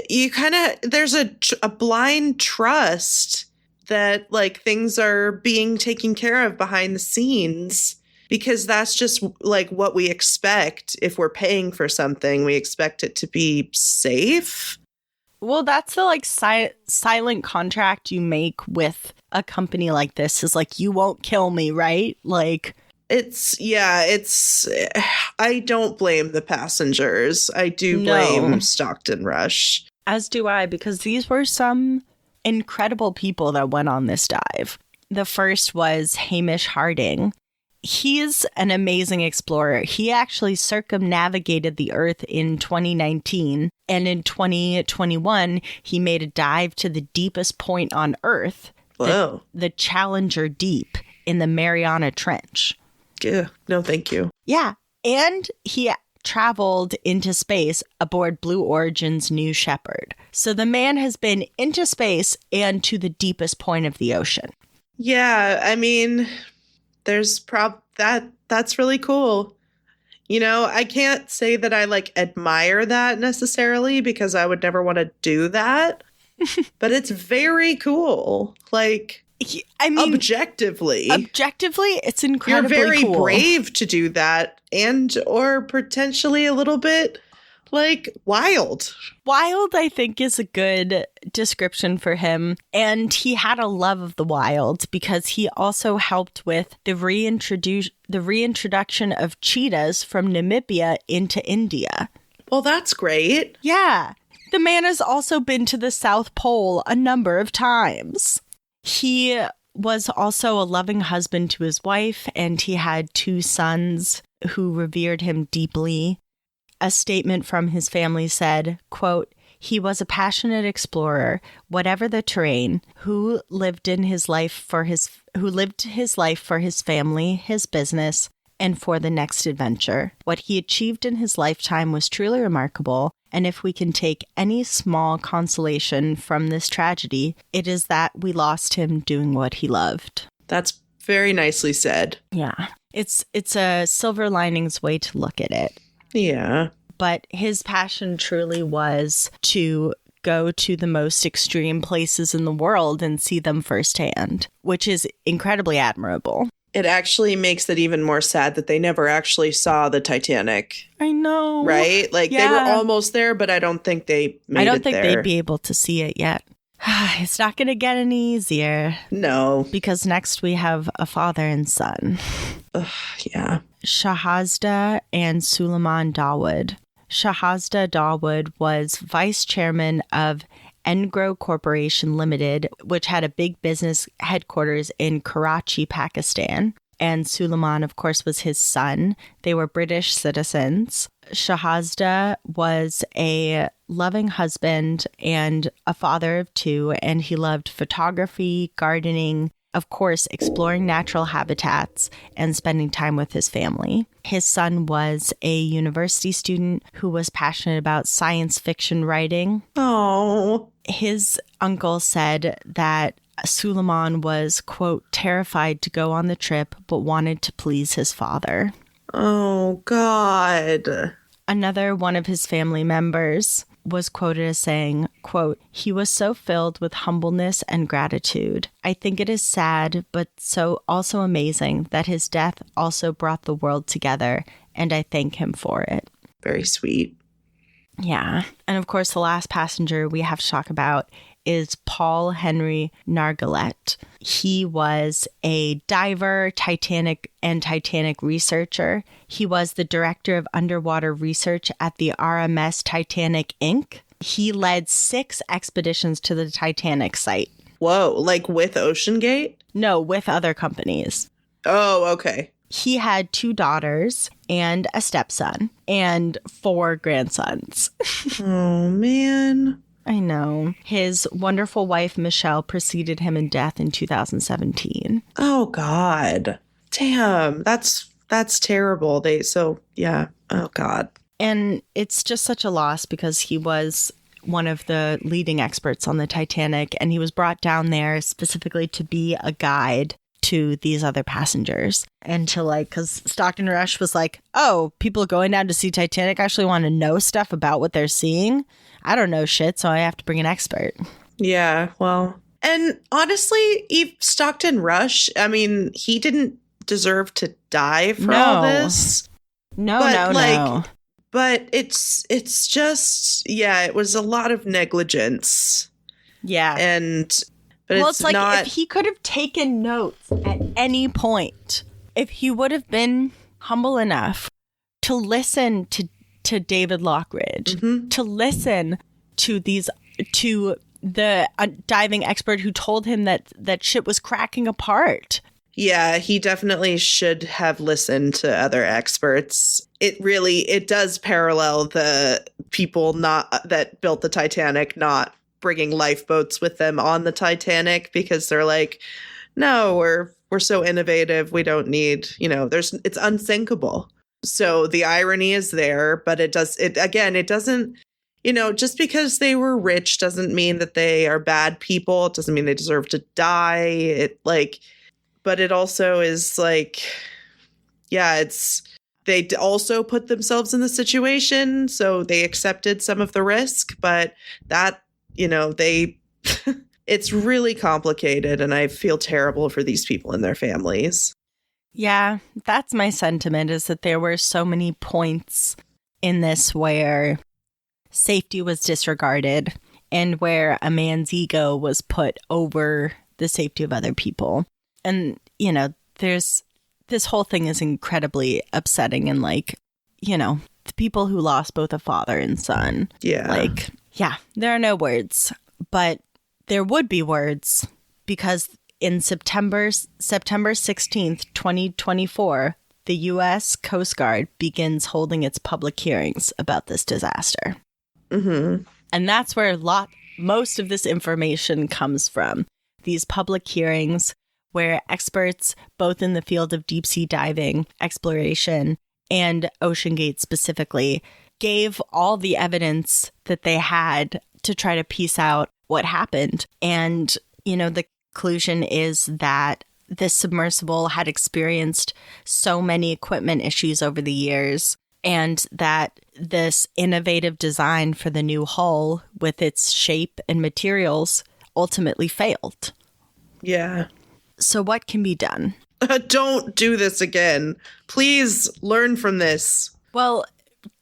You kind of, there's a blind trust that, like, things are being taken care of behind the scenes, because that's just, like, what we expect. If we're paying for something, we expect it to be safe. Well, that's the, like, silent contract you make with a company like this, is like, you won't kill me, right? Like, I don't blame the passengers. I do blame Stockton Rush. As do I, because these were some incredible people that went on this dive. The first was Hamish Harding. He's an amazing explorer. He actually circumnavigated the Earth in 2019, and in 2021, he made a dive to the deepest point on Earth, the Challenger Deep in the Mariana Trench. Yeah, no, thank you. Yeah, and he traveled into space aboard Blue Origin's New Shepard. So the man has been into space and to the deepest point of the ocean. Yeah, I mean, there's that's really cool. I can't say that I, like, admire that necessarily, because I would never want to do that. But it's very cool. Like, I mean, objectively, it's incredibly cool. You're very cool. brave to do that, or potentially a little bit, like, wild. Wild, I think, is a good description for him. And he had a love of the wild, because he also helped with the reintroduction of cheetahs from Namibia into India. Well, that's great. Yeah. The man has also been to the South Pole a number of times. He was also a loving husband to his wife, and he had 2 sons who revered him deeply. A statement from his family said, quote, "He was a passionate explorer, whatever the terrain, who lived his life for his family, his business, and for the next adventure. What he achieved in his lifetime was truly remarkable, and if we can take any small consolation from this tragedy, it is that we lost him doing what he loved." That's very nicely said. Yeah. It's a silver linings way to look at it. Yeah. But his passion truly was to go to the most extreme places in the world and see them firsthand, which is incredibly admirable. It actually makes it even more sad that they never actually saw the Titanic. I know. Right? Like, They were almost there, but I don't think they made it there. I don't think they'd be able to see it yet. It's not going to get any easier. No. Because next we have a father and son. Yeah. Shahazda and Suleiman Dawood. Shahazda Dawood was vice chairman of Engro Corporation Limited, which had a big business headquarters in Karachi, Pakistan. And Suleiman, of course, was his son. They were British citizens. Shahazda was a loving husband and a father of 2, and he loved photography, gardening, of course, exploring natural habitats and spending time with his family. His son was a university student who was passionate about science fiction writing. Oh. His uncle said that Suleiman was, quote, terrified to go on the trip, but wanted to please his father. Oh, God. Another one of his family members was quoted as saying, quote, he was so filled with humbleness and gratitude. I think it is sad, but so also amazing that his death also brought the world together, and I thank him for it. Very sweet. Yeah. And of course, the last passenger we have to talk about is Paul Henry Nargalet. He was a diver, Titanic researcher. He was the director of underwater research at the RMS Titanic, Inc. He led 6 expeditions to the Titanic site. Whoa, like with OceanGate? No, with other companies. Oh, okay. He had 2 daughters and a stepson and 4 grandsons. Oh, man. I know. His wonderful wife, Michelle, preceded him in death in 2017. Oh, God. Damn, that's terrible. Yeah. Oh, God. And it's just such a loss because he was one of the leading experts on the Titanic, and he was brought down there specifically to be a guide to these other passengers. And to because Stockton Rush was like, oh, people going down to see Titanic actually want to know stuff about what they're seeing. I don't know shit, so I have to bring an expert. Yeah, well, and honestly, Stockton Rush, I mean, he didn't deserve to die for all this. No. But it's just, yeah, it was a lot of negligence. Yeah. But well, it's like not... if he could have taken notes at any point, if he would have been humble enough to listen to David Lockridge, to listen to the diving expert who told him that shit was cracking apart. Yeah, he definitely should have listened to other experts. It does parallel the people that built the Titanic not bringing lifeboats with them on the Titanic because they're like, no, we're so innovative. We don't need, it's unsinkable. So the irony is there, but it doesn't, just because they were rich doesn't mean that they are bad people. It doesn't mean they deserve to die. But it also is like, yeah, they also put themselves in the situation. So they accepted some of the risk, but that, it's really complicated. And I feel terrible for these people and their families. Yeah, that's my sentiment, is that there were so many points in this where safety was disregarded and where a man's ego was put over the safety of other people. And, there's this whole thing is incredibly upsetting. And the people who lost both a father and son. Yeah. There are no words, but there would be words because in September 16th, 2024, the U.S. Coast Guard begins holding its public hearings about this disaster. Mm-hmm. And that's where most of this information comes from. These public hearings where experts, both in the field of deep sea diving, exploration, and OceanGate specifically, gave all the evidence that they had to try to piece out what happened. And, the conclusion is that this submersible had experienced so many equipment issues over the years, and that this innovative design for the new hull with its shape and materials ultimately failed. Yeah. So what can be done? Don't do this again. Please learn from this. Well,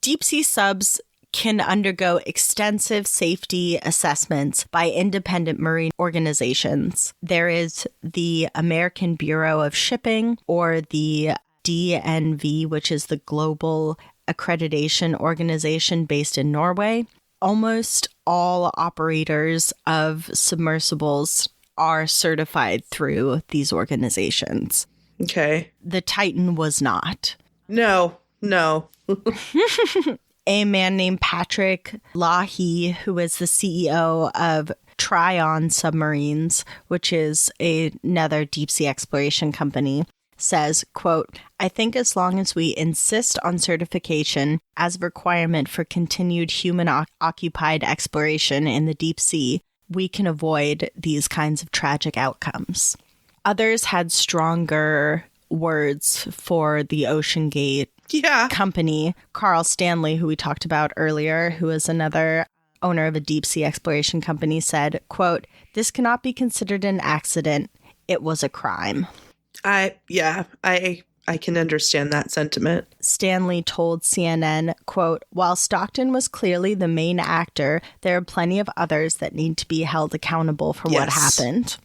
deep sea subs can undergo extensive safety assessments by independent marine organizations. There is the American Bureau of Shipping, or the DNV, which is the Global Accreditation Organization based in Norway. Almost all operators of submersibles are certified through these organizations. Okay. The Titan was not. No. A man named Patrick Leahy, who is the CEO of Trion Submarines, which is another deep sea exploration company, says, quote, I think as long as we insist on certification as a requirement for continued human-occupied exploration in the deep sea, we can avoid these kinds of tragic outcomes. Others had stronger words for the OceanGate company. Carl Stanley, who we talked about earlier, who is another owner of a deep sea exploration company, said, quote, this cannot be considered an accident. It was a crime. I can understand that sentiment. Stanley told CNN, quote, while Stockton was clearly the main actor, there are plenty of others that need to be held accountable for what happened.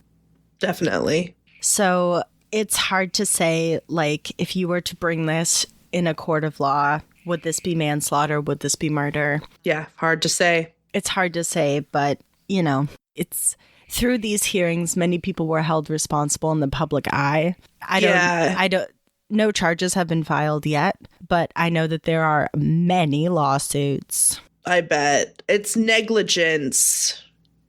Definitely. So it's hard to say, like, if you were to bring this in a court of law, would this be manslaughter? Would this be murder? Yeah, hard to say. It's hard to say, but, you know, it's through these hearings, many people were held responsible in the public eye. No charges have been filed yet, but I know that there are many lawsuits. I bet. It's negligence.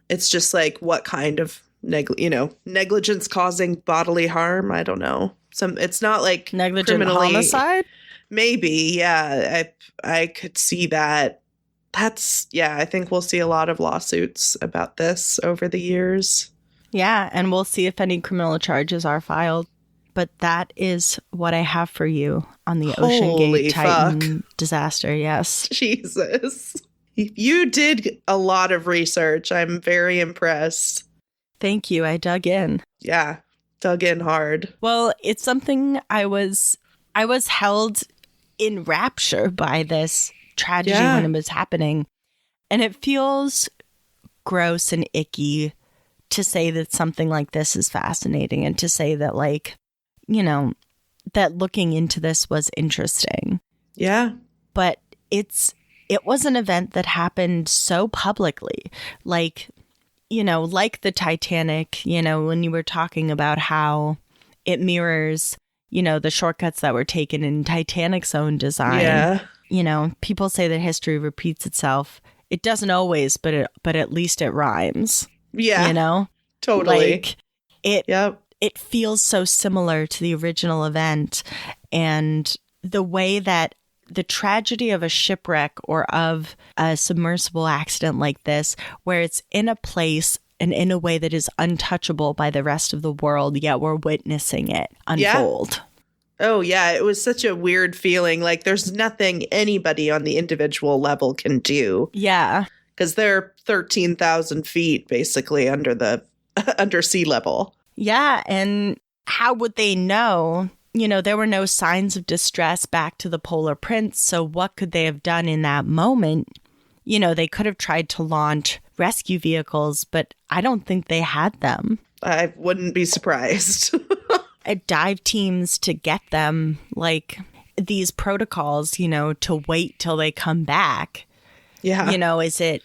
It's just like what kind of negligence causing bodily harm. I don't know. It's not like negligent homicide. Maybe, yeah. I could see that. I think we'll see a lot of lawsuits about this over the years. Yeah, and we'll see if any criminal charges are filed. But that is what I have for you on the OceanGate Titan disaster. Yes. Jesus. You did a lot of research. I'm very impressed. Thank you. I dug in. Yeah, dug in hard. Well, it's something I was held in rapture by this tragedy when it was happening. And it feels gross and icky to say that something like this is fascinating and to say that, like, you know, that looking into this was interesting. Yeah. But it was an event that happened so publicly. Like, you know, like the Titanic, you know, when you were talking about how it mirrors, you know, the shortcuts that were taken in Titanic's own design. Yeah. You know, people say that history repeats itself. It doesn't always, but at least it rhymes. Yeah. You know? Totally. Like, it feels so similar to the original event, and the way that the tragedy of a shipwreck or of a submersible accident like this, where it's in a place and in a way that is untouchable by the rest of the world, yet we're witnessing it unfold. Yeah. Oh, yeah. It was such a weird feeling. Like there's nothing anybody on the individual level can do. Yeah. Because they're 13,000 feet basically under sea level. Yeah, and how would they know? You know, there were no signs of distress back to the Polar Prince, so what could they have done in that moment? You know, they could have tried to launch rescue vehicles, but I don't think they had them. I wouldn't be surprised. Dive teams to get them, like these protocols, you know, to wait till they come back. Yeah. You know, is it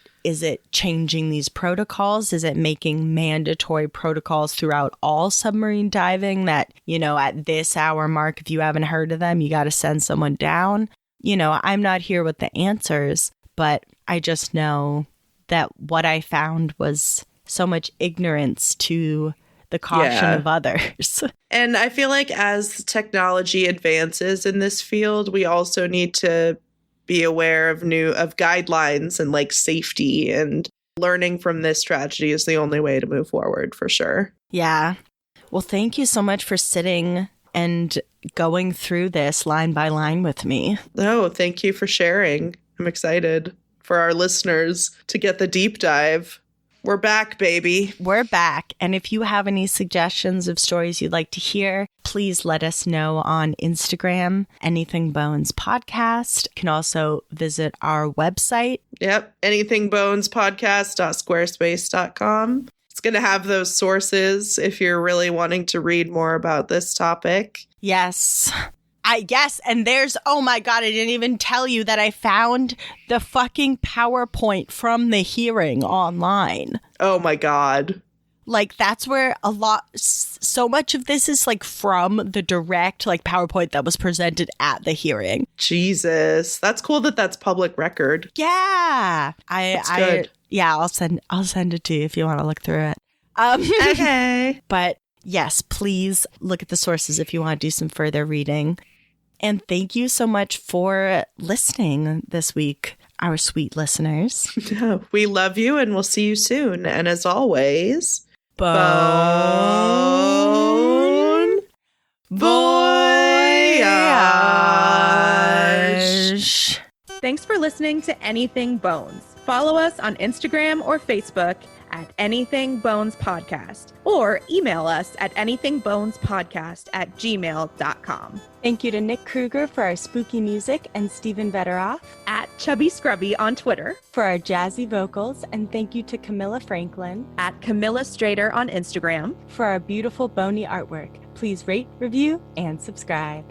changing these protocols? Is it making mandatory protocols throughout all submarine diving that, you know, at this hour mark, if you haven't heard of them, you got to send someone down? You know, I'm not here with the answers, but I just know that what I found was so much ignorance to the caution of others. And I feel like as technology advances in this field, we also need to be aware of guidelines and like safety, and learning from this tragedy is the only way to move forward for sure. Yeah. Well, thank you so much for sitting and going through this line by line with me. Oh, thank you for sharing. I'm excited for our listeners to get the deep dive. We're back, baby. We're back. And if you have any suggestions of stories you'd like to hear, please let us know on Instagram, Anything Bones Podcast. You can also visit our website. Yep, anythingbonespodcast.squarespace.com. It's going to have those sources if you're really wanting to read more about this topic. Yes. And there's, oh my God, I didn't even tell you that I found the fucking PowerPoint from the hearing online. Oh my God. Like, that's where so much of this is like from the direct like PowerPoint that was presented at the hearing. Jesus. That's cool that that's public record. Yeah. That's good. Yeah, I'll send it to you if you want to look through it. Okay. But yes, please look at the sources if you want to do some further reading. And thank you so much for listening this week, our sweet listeners. We love you and we'll see you soon. And as always, Bon voyage. Thanks for listening to Anything Bones. Follow us on Instagram or Facebook at Anything Bones Podcast, or email us at anythingbonespodcast@gmail.com. Thank you to Nick Kruger for our spooky music and Stephen Vetteroff At Chubby Scrubby on Twitter, for our jazzy vocals, and thank you to Camilla Franklin at Camilla Strader on Instagram. for our beautiful bony artwork. Please rate, review, and subscribe.